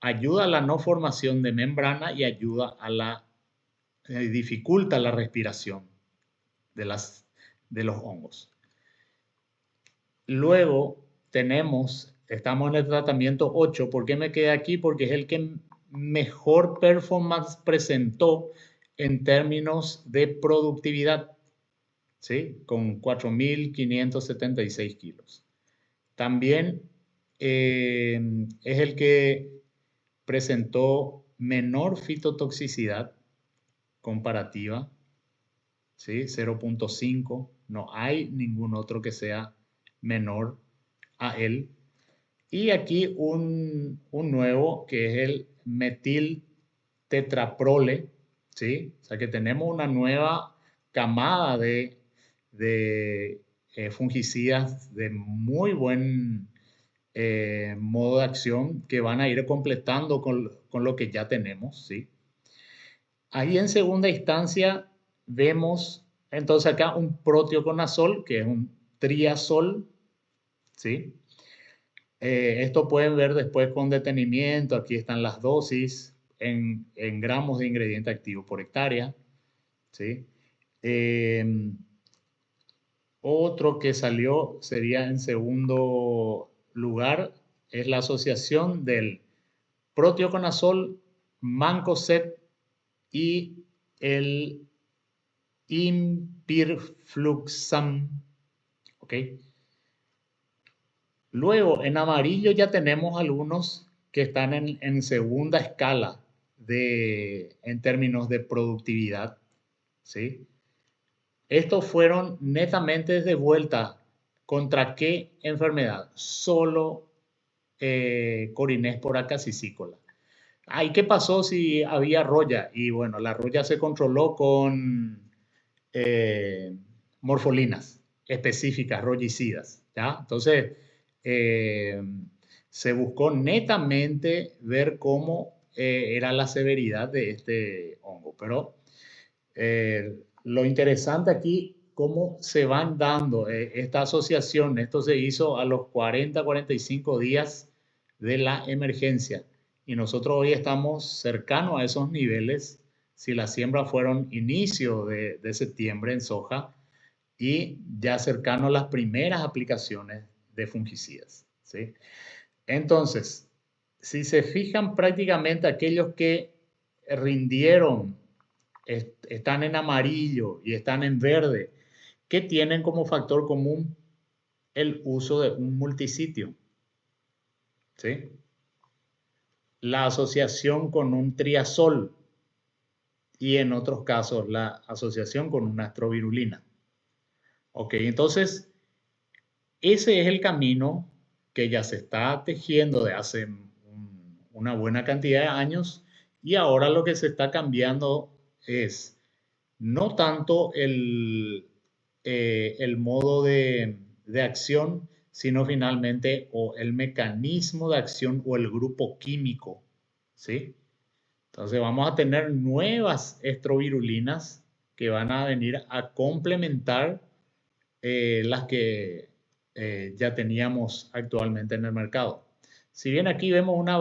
ayuda a la no formación de membrana y ayuda a dificulta la respiración de los hongos. Luego estamos en el tratamiento 8. ¿Por qué me quedé aquí? Porque es el que mejor performance presentó en términos de productividad, ¿sí? Con 4.576 kilos. También es el que presentó menor fitotoxicidad comparativa, ¿sí? 0.5. No hay ningún otro que sea menor a él. Y aquí un nuevo que es el metiltetraprole, ¿sí? O sea que tenemos una nueva camada de fungicidas de muy buen modo de acción que van a ir completando con lo que ya tenemos, ¿sí? Ahí en segunda instancia vemos entonces acá un prothioconazol, que es un triazol, ¿sí? Esto pueden ver después con detenimiento, aquí están las dosis en gramos de ingrediente activo por hectárea, ¿sí? Otro que salió sería en segundo lugar, es la asociación del prothioconazol, mancozeb y el impirfluxam, ¿ok? Luego, en amarillo ya tenemos algunos que están en segunda escala en términos de productividad, ¿sí? Estos fueron netamente de vuelta. ¿Contra qué enfermedad? Solo Corinéspora casicícola. ¿Y qué pasó si había roya? Y bueno, la roya se controló con morfolinas específicas, royicidas, ¿ya? Entonces, se buscó netamente ver cómo era la severidad de este hongo. Pero lo interesante aquí, cómo se van dando esta asociación. Esto se hizo a los 45 días de la emergencia. Y nosotros hoy estamos cercanos a esos niveles. Si las siembras fueron inicio de septiembre en soja y ya cercano a las primeras aplicaciones de fungicidas, ¿sí? Entonces, si se fijan, prácticamente aquellos que rindieron, están en amarillo y están en verde, que tienen como factor común el uso de un multisitio, ¿sí? La asociación con un triazol y en otros casos la asociación con una astrovirulina. Ok, entonces ese es el camino que ya se está tejiendo de hace una buena cantidad de años, y ahora lo que se está cambiando es no tanto el modo de acción, sino finalmente o el mecanismo de acción o el grupo químico, ¿sí? Entonces vamos a tener nuevas estrovirulinas que van a venir a complementar las que ya teníamos actualmente en el mercado. Si bien aquí vemos una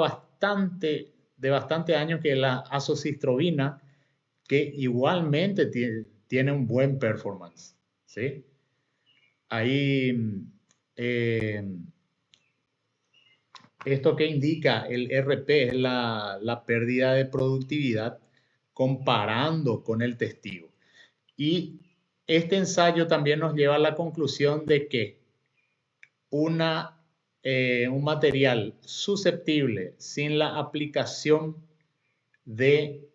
de bastante años, que es la azocistrobina, que igualmente tiene un buen performance, ¿sí? Ahí, esto que indica el RP es la pérdida de productividad comparando con el testigo. Y este ensayo también nos lleva a la conclusión de que un material susceptible sin la aplicación de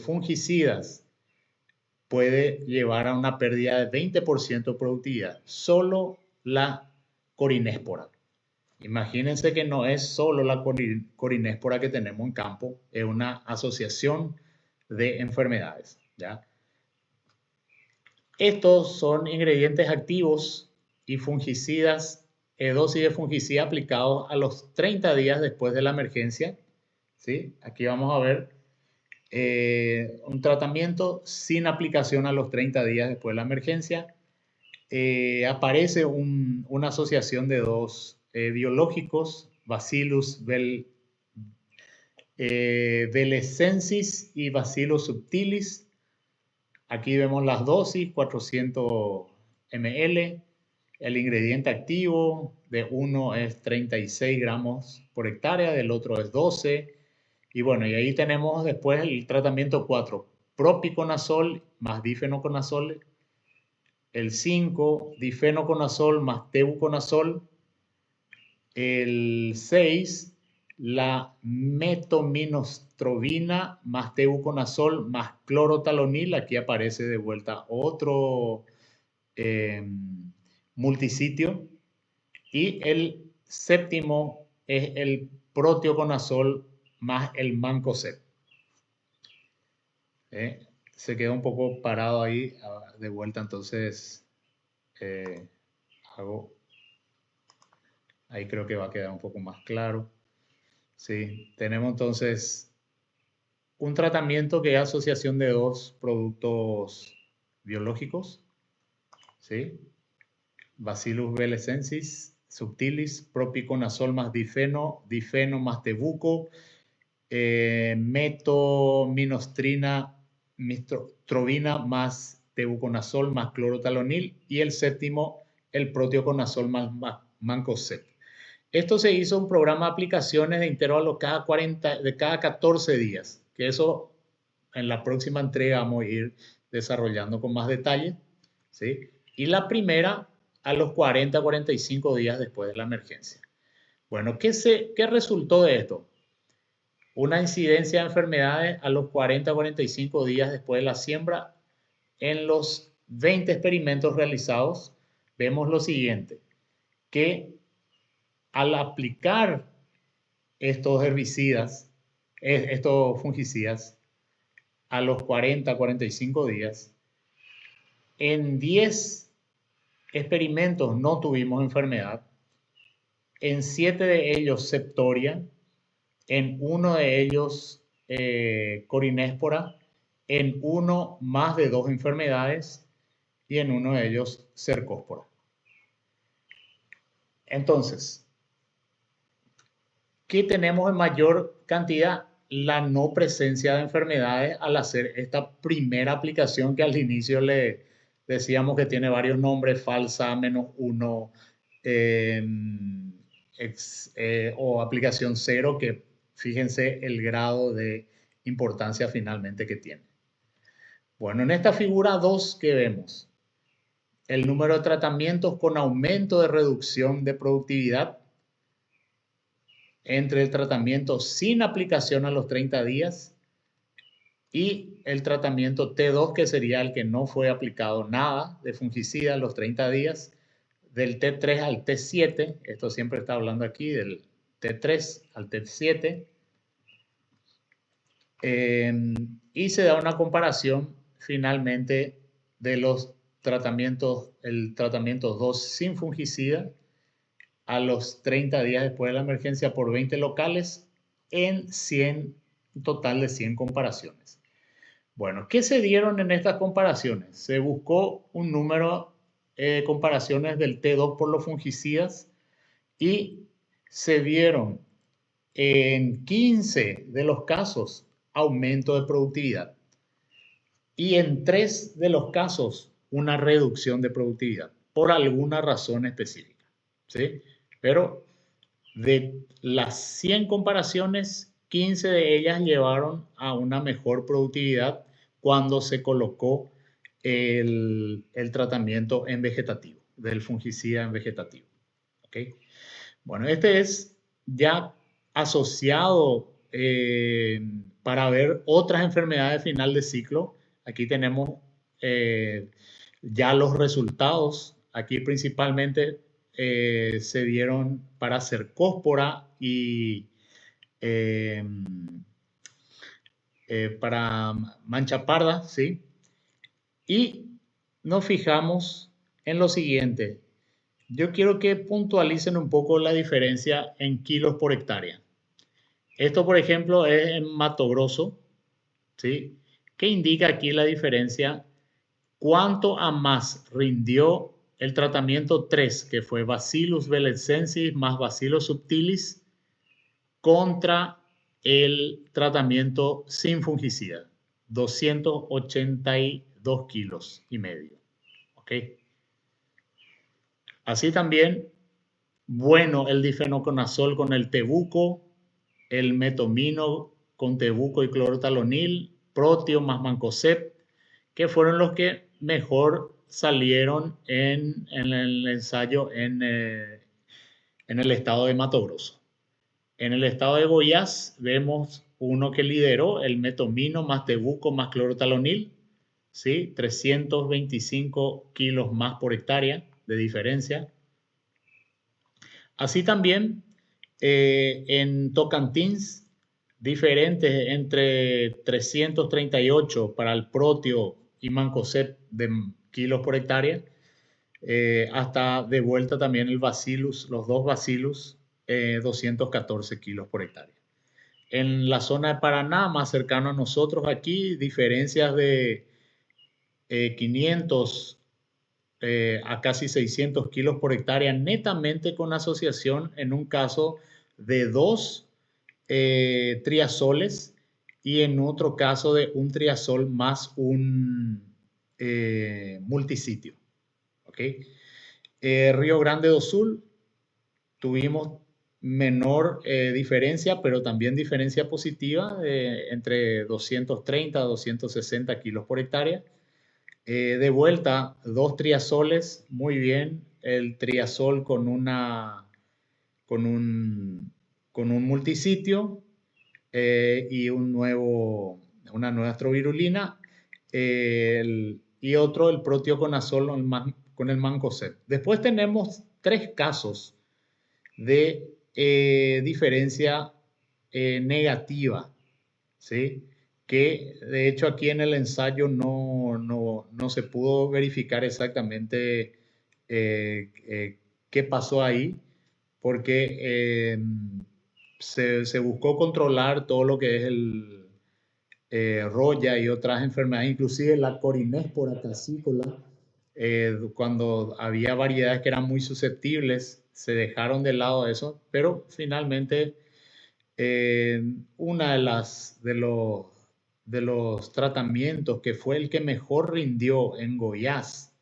fungicidas puede llevar a una pérdida de 20% de productividad. Solo la corinéspora. Imagínense que no es solo la corinéspora que tenemos en campo, es una asociación de enfermedades, ¿ya? Estos son ingredientes activos y fungicidas, dosis de fungicida aplicados a los 30 días después de la emergencia, ¿sí? Aquí vamos a ver un tratamiento sin aplicación a los 30 días después de la emergencia. Aparece una asociación de dos biológicos, Bacillus velecensis y Bacillus subtilis. Aquí vemos las dosis, 400 ml. El ingrediente activo de uno es 36 gramos por hectárea, del otro es 12. Y bueno, y ahí tenemos después el tratamiento 4, propiconazol más difenoconazol, el 5, difenoconazol más tebuconazol, el 6, la metominostrobina más tebuconazol más clorotalonil. Aquí aparece de vuelta otro multisitio. Y el séptimo es el proteoconazol más el mancozeb. Se quedó un poco parado ahí de vuelta, entonces ahí creo que va a quedar un poco más claro. Sí, tenemos entonces un tratamiento que es asociación de dos productos biológicos, ¿sí? Bacillus velecensis subtilis, propiconazol más difeno más tebuco, metominostrina trovina más tebuconazol más clorotalonil, y el séptimo, el proteoconazol más mancozeb. Esto se hizo un programa de aplicaciones de intervalo de cada 14 días, que eso en la próxima entrega vamos a ir desarrollando con más detalle, ¿sí? Y la primera a los 45 días después de la emergencia. Bueno, ¿qué resultó de esto? Una incidencia de enfermedades a los 45 días después de la siembra. En los 20 experimentos realizados, vemos lo siguiente, que al aplicar estos herbicidas, estos fungicidas, a los 45 días, en 10 experimentos no tuvimos enfermedad, en 7 de ellos septoria, en 1 de ellos corinéspora, en 1 más de 2 enfermedades y en 1 de ellos cercóspora. Entonces, ¿qué tenemos en mayor cantidad? La no presencia de enfermedades al hacer esta primera aplicación que al inicio le decíamos que tiene varios nombres, falsa, -1, o aplicación 0, que fíjense el grado de importancia finalmente que tiene. Bueno, en esta figura 2 que vemos, el número de tratamientos con aumento de reducción de productividad entre el tratamiento sin aplicación a los 30 días y el tratamiento T2, que sería el que no fue aplicado nada de fungicida a los 30 días, del T3 al T7, esto siempre está hablando aquí del T3 al T7, y se da una comparación finalmente de los tratamientos, el tratamiento 2 sin fungicida a los 30 días después de la emergencia por 20 locales en 100, un total de 100 comparaciones. Bueno, ¿qué se dieron en estas comparaciones? Se buscó un número de comparaciones del T2 por los fungicidas y se vieron en 15 de los casos aumento de productividad y en 3 de los casos una reducción de productividad por alguna razón específica, ¿sí? Pero de las 100 comparaciones, 15 de ellas llevaron a una mejor productividad cuando se colocó el tratamiento en vegetativo, del fungicida en vegetativo. ¿Okay? Bueno, este es ya asociado para ver otras enfermedades de final de ciclo. Aquí tenemos ya los resultados. Aquí principalmente se dieron para cercóspora y para mancha parda, ¿sí? Y nos fijamos en lo siguiente. Yo quiero que puntualicen un poco la diferencia en kilos por hectárea. Esto, por ejemplo, es en Mato Grosso, ¿sí? ¿Qué indica aquí la diferencia? ¿Cuánto a más rindió el tratamiento 3, que fue Bacillus velezensis más Bacillus subtilis, contra el tratamiento sin fungicida? 282 kilos y medio. ¿Ok? Así también, bueno, el difenoconazol con el tebuco, el metomino con tebuco y clorotalonil, protio más mancozeb, que fueron los que mejor salieron en el ensayo en el estado de Mato Grosso. En el estado de Goiás vemos uno que lideró, el metomino más tebuco más clorotalonil, ¿sí? 325 kilos más por hectárea de diferencia. Así también en Tocantins, diferentes entre 338 para el protio y mancozeb de kilos por hectárea, hasta de vuelta también el bacillus, los dos bacillus, 214 kilos por hectárea. En la zona de Paraná, más cercano a nosotros aquí, diferencias de 500 a casi 600 kilos por hectárea, netamente con asociación en un caso de 2 triazoles y en otro caso de un triazol más un multisitio. ¿Okay? Río Grande do Sul tuvimos menor diferencia, pero también diferencia positiva entre 230 a 260 kilos por hectárea. De vuelta, 2 triazoles, muy bien. El triazol con un multisitio y una nueva astrovirulina. Y otro, el protioconazol con el mancozeb. Después tenemos 3 casos de diferencia negativa, ¿sí? Que de hecho aquí en el ensayo no se pudo verificar exactamente qué pasó ahí, porque se buscó controlar todo lo que es el roya y otras enfermedades, inclusive la corinéspora casícola. Cuando había variedades que eran muy susceptibles, se dejaron de lado eso, pero finalmente una de los tratamientos que fue el que mejor rindió en Goiás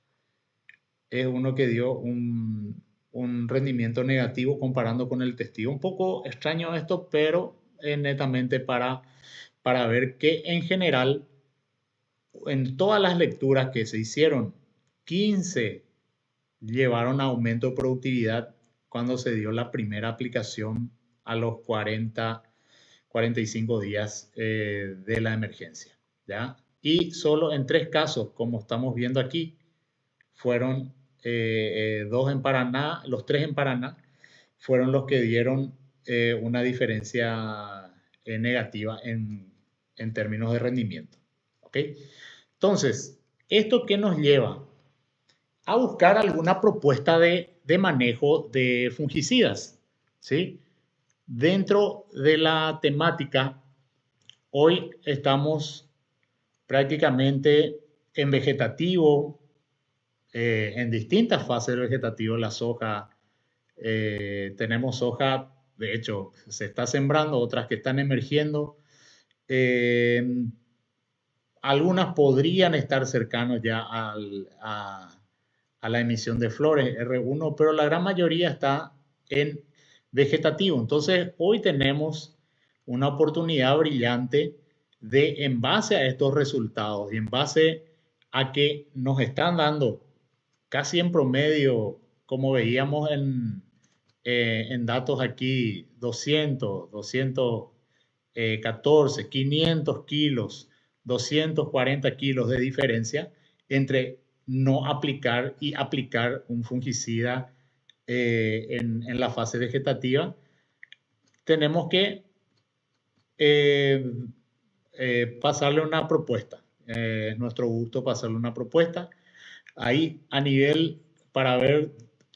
es uno que dio un rendimiento negativo comparando con el testigo. Un poco extraño esto, pero netamente para ver que en general, en todas las lecturas que se hicieron, 15 llevaron a aumento de productividad cuando se dio la primera aplicación a los 45 días de la emergencia, ¿ya? Y solo en 3 casos, como estamos viendo aquí, fueron 2 en Paraná, los 3 en Paraná, fueron los que dieron una diferencia negativa en términos de rendimiento. ¿Ok? Entonces, ¿esto qué nos lleva? A buscar alguna propuesta de manejo de fungicidas, ¿sí? Dentro de la temática, hoy estamos prácticamente en vegetativo, en distintas fases del vegetativo. La soja, tenemos soja, de hecho, se está sembrando, otras que están emergiendo. Algunas podrían estar cercanos ya a la emisión de flores R1, pero la gran mayoría está en vegetativo. Entonces, hoy tenemos una oportunidad brillante de, en base a estos resultados y en base a que nos están dando casi en promedio, como veíamos en datos aquí, 214, 500 kilos, 240 kilos de diferencia entre no aplicar y aplicar un fungicida en la fase vegetativa. Tenemos que pasarle una propuesta. Es nuestro gusto pasarle una propuesta. Ahí a nivel, para ver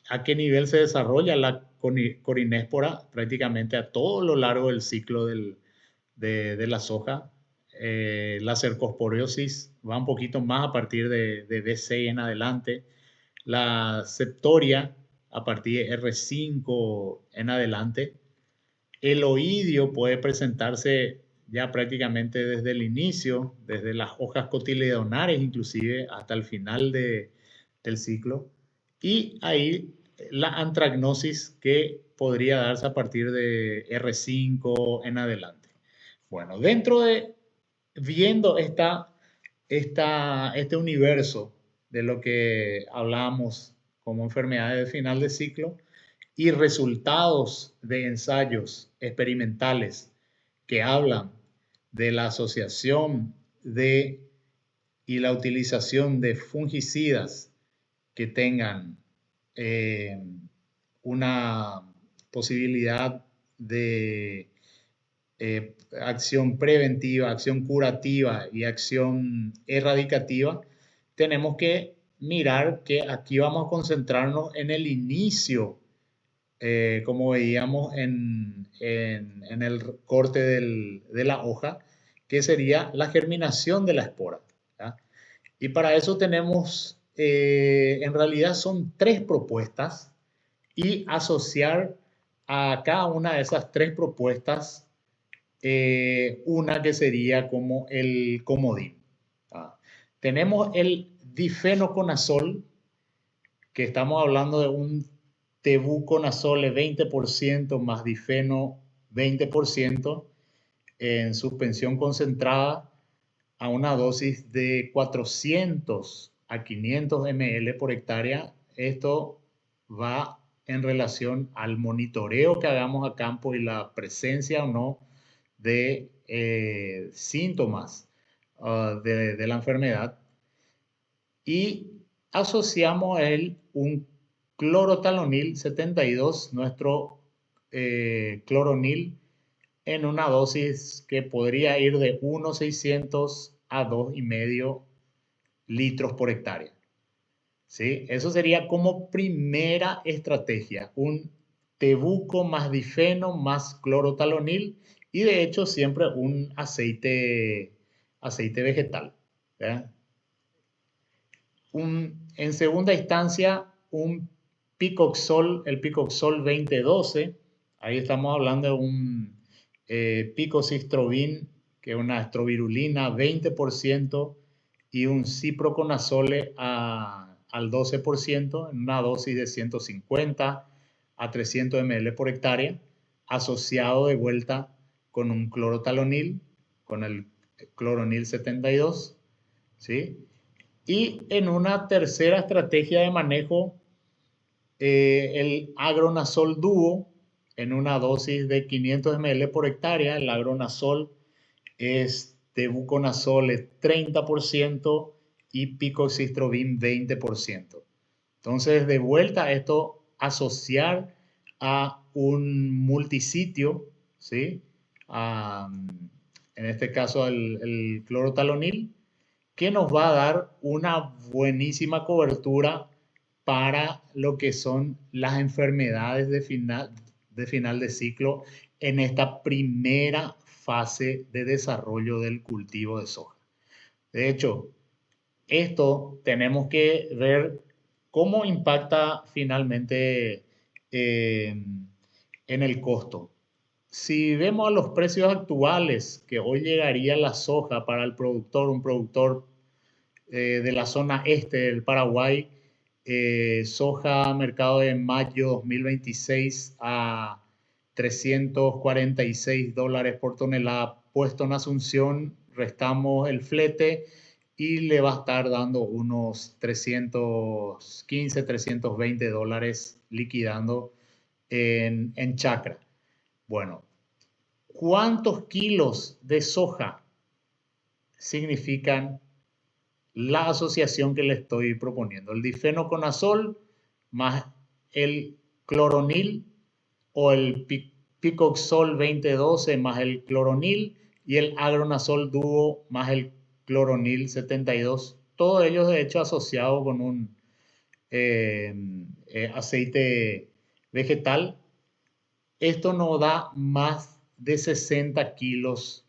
a qué nivel se desarrolla la corinéspora prácticamente a todo lo largo del ciclo de la soja. La cercosporiosis va un poquito más a partir de B6 en adelante. La septoria a partir de R5 en adelante. El oidio puede presentarse ya prácticamente desde el inicio, desde las hojas cotiledonares inclusive hasta el final del ciclo. Y ahí la antragnosis que podría darse a partir de R5 en adelante. Bueno, dentro de viendo este universo de lo que hablábamos como enfermedades de final de ciclo y resultados de ensayos experimentales que hablan de la asociación y la utilización de fungicidas que tengan una posibilidad de acción preventiva, acción curativa y acción erradicativa, tenemos que mirar que aquí vamos a concentrarnos en el inicio, como veíamos en el corte de la hoja, que sería la germinación de la espora, ¿ya? Y para eso tenemos, en realidad son 3 propuestas y asociar a cada una de esas 3 propuestas una que sería como el comodín. Tenemos el difenoconazol, que estamos hablando de un tebuconazole 20% más difeno 20% en suspensión concentrada a una dosis de 400 a 500 ml por hectárea. Esto va en relación al monitoreo que hagamos a campo y la presencia o no de síntomas de la enfermedad, y asociamos a él un clorotalonil 72, nuestro cloronil, en una dosis que podría ir de 1,600 a 2,5 litros por hectárea. ¿Sí? Eso sería como primera estrategia, un tebuco más difeno más clorotalonil y de hecho siempre un aceite vegetal. ¿Ya? En segunda instancia, un Picoxol, el Picoxol 2012. Ahí estamos hablando de un Picocistrovín, que es una estrovirulina 20%, y un ciproconazole al 12%, en una dosis de 150 a 300 ml por hectárea, asociado de vuelta con un clorotalonil, con el cloronil 72, ¿sí? Y en una tercera estrategia de manejo, el agronazol dúo en una dosis de 500 ml por hectárea. El agronazol es tebuconazol 30% y picoxistrovin 20%. Entonces, de vuelta, esto asociar a un multisitio, ¿sí? En este caso, el clorotalonil, que nos va a dar una buenísima cobertura para lo que son las enfermedades de final de ciclo en esta primera fase de desarrollo del cultivo de soja. De hecho, esto tenemos que ver cómo impacta finalmente en el costo. Si vemos a los precios actuales que hoy llegaría la soja para el productor, un productor de la zona este del Paraguay, soja mercado de mayo 2026 a $346 por tonelada puesto en Asunción, restamos el flete y le va a estar dando unos $315, $320 liquidando en chacra. Bueno, ¿cuántos kilos de soja significan la asociación que le estoy proponiendo? El difenoconazol más el cloronil o el Picoxol 2012 más el cloronil y el agronazol dúo más el cloronil 72. Todos ellos de hecho asociados con un aceite vegetal. Esto nos da más de 60 kilos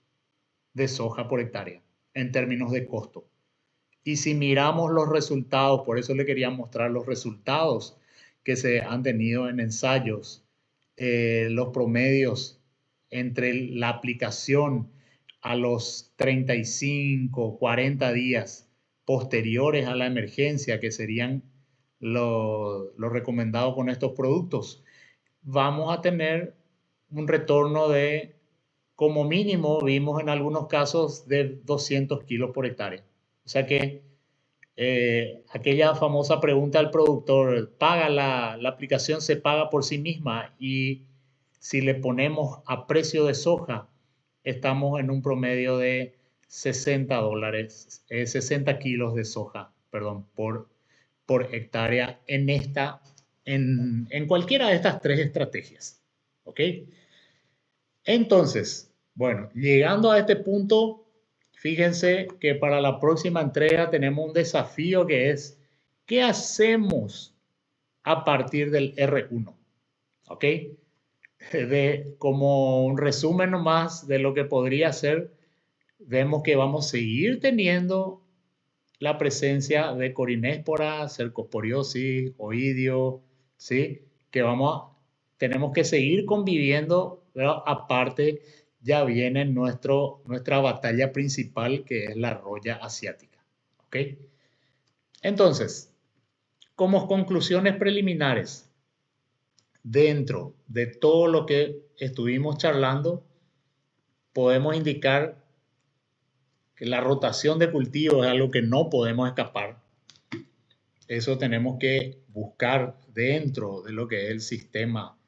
de soja por hectárea en términos de costo. Y si miramos los resultados, por eso le quería mostrar los resultados que se han tenido en ensayos, los promedios entre la aplicación a los 35, 40 días posteriores a la emergencia, que serían lo recomendado con estos productos, vamos a tener un retorno de, como mínimo, vimos en algunos casos, de 200 kilos por hectárea. O sea que aquella famosa pregunta al productor, ¿paga la aplicación se paga por sí misma? Y si le ponemos a precio de soja, estamos en un promedio de $60, 60 kilos de soja, perdón, por hectárea en cualquiera de estas tres estrategias. ¿Ok? Entonces, bueno, llegando a este punto, fíjense que para la próxima entrega tenemos un desafío que es, ¿qué hacemos a partir del R1? ¿Ok? Como un resumen nomás de lo que podría ser, vemos que vamos a seguir teniendo la presencia de corinéspora, cercosporiosis, oidio, ¿sí? Que tenemos que seguir conviviendo, pero aparte ya viene nuestra batalla principal, que es la roya asiática, ¿ok? Entonces, como conclusiones preliminares, dentro de todo lo que estuvimos charlando, podemos indicar que la rotación de cultivos es algo que no podemos escapar. Eso tenemos que buscar dentro de lo que es el sistema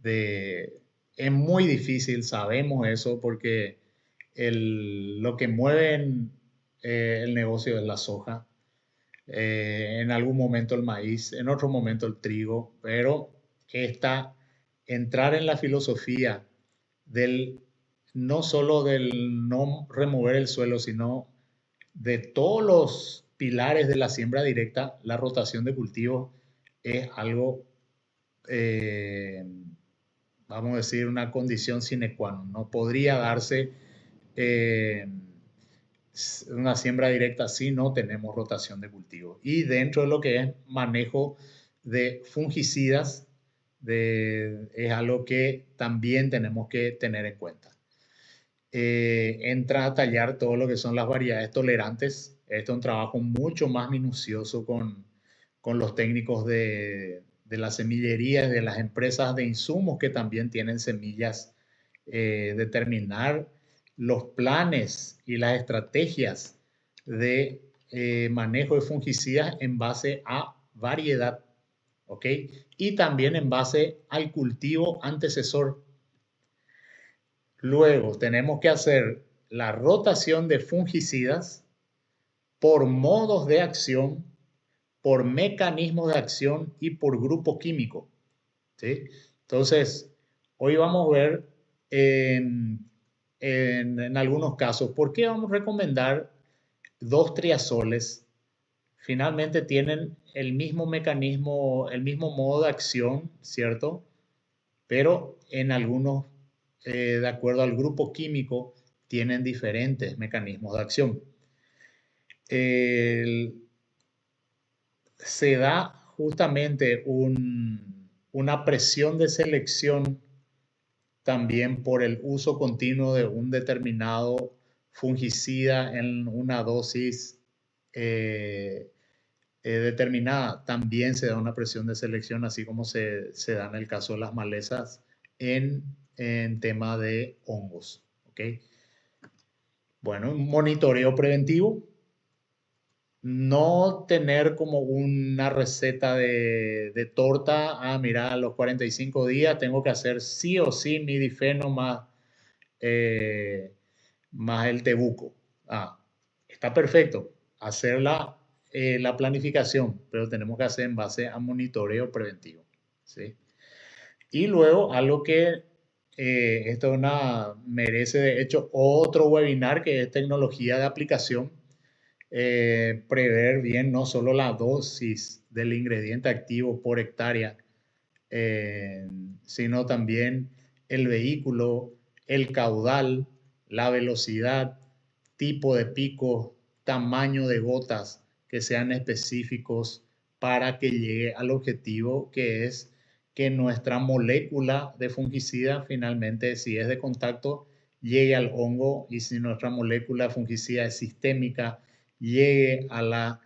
es muy difícil, sabemos eso, porque lo que mueve el negocio es la soja, en algún momento el maíz, en otro momento el trigo, pero entrar en la filosofía no solo del no remover el suelo, sino de todos los pilares de la siembra directa, la rotación de cultivos es algo vamos a decir, una condición sine qua non. No podría darse una siembra directa si no tenemos rotación de cultivo. Y dentro de lo que es manejo de fungicidas, es algo que también tenemos que tener en cuenta. Entra a tallar todo lo que son las variedades tolerantes. Esto es un trabajo mucho más minucioso con los técnicos de las semillerías, de las empresas de insumos que también tienen semillas, determinar los planes y las estrategias de manejo de fungicidas en base a variedad, ¿ok? Y también en base al cultivo antecesor. Luego tenemos que hacer la rotación de fungicidas por modos de acción, por mecanismos de acción y por grupo químico, ¿sí? Entonces, hoy vamos a ver en algunos casos por qué vamos a recomendar dos triazoles. Finalmente tienen el mismo mecanismo, el mismo modo de acción, ¿cierto? Pero en algunos, de acuerdo al grupo químico, tienen diferentes mecanismos de acción. Se da justamente una presión de selección también por el uso continuo de un determinado fungicida en una dosis determinada. También se da una presión de selección, así como se da en el caso de las malezas en tema de hongos. ¿Okay? Bueno, un monitoreo preventivo. No tener como una receta de torta. Ah, mira, a los 45 días tengo que hacer sí o sí mi difeno más el tebuco. Ah, está perfecto. Hacer la planificación, pero tenemos que hacer en base a monitoreo preventivo. ¿Sí? Y luego algo que esto merece de hecho otro webinar, que es tecnología de aplicación. Prever bien no solo la dosis del ingrediente activo por hectárea, sino también el vehículo, el caudal, la velocidad, tipo de pico, tamaño de gotas que sean específicos para que llegue al objetivo, que es que nuestra molécula de fungicida finalmente, si es de contacto, llegue al hongo, y si nuestra molécula de fungicida es sistémica, llegue al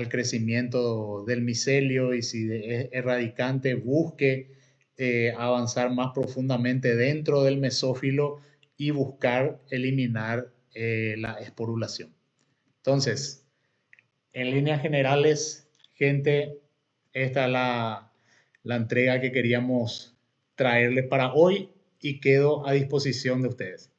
crecimiento del micelio, y si es erradicante, busque avanzar más profundamente dentro del mesófilo y buscar eliminar la esporulación. Entonces, en líneas generales, gente, esta es la entrega que queríamos traerles para hoy, y quedo a disposición de ustedes.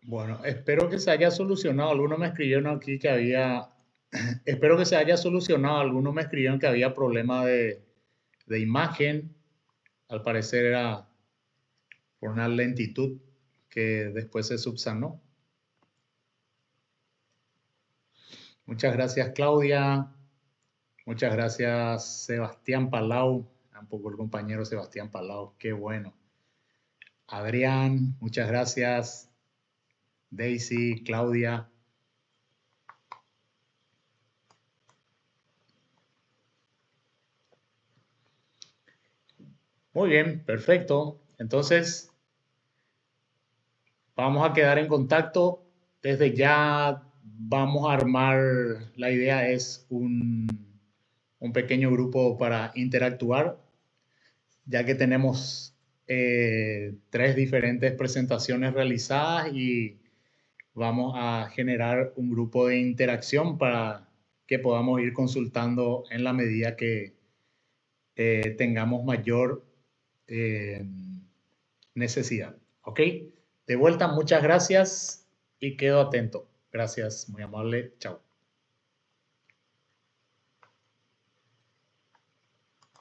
Bueno, espero que se haya solucionado. Algunos me escribieron aquí que había, espero que se haya solucionado. Algunos me escribieron que había problema de imagen. Al parecer era por una lentitud que después se subsanó. Muchas gracias, Claudia. Muchas gracias, Sebastián Palau. Tampoco el compañero Sebastián Palau. Qué bueno. Adrián, muchas gracias. Daisy, Claudia. Muy bien, perfecto. Entonces, vamos a quedar en contacto. Desde ya vamos a armar, la idea es un pequeño grupo para interactuar, ya que tenemos 3 diferentes presentaciones realizadas y vamos a generar un grupo de interacción para que podamos ir consultando en la medida que tengamos mayor eh, necesidad. ¿Ok? De vuelta, muchas gracias y quedo atento. Gracias, muy amable. Chao.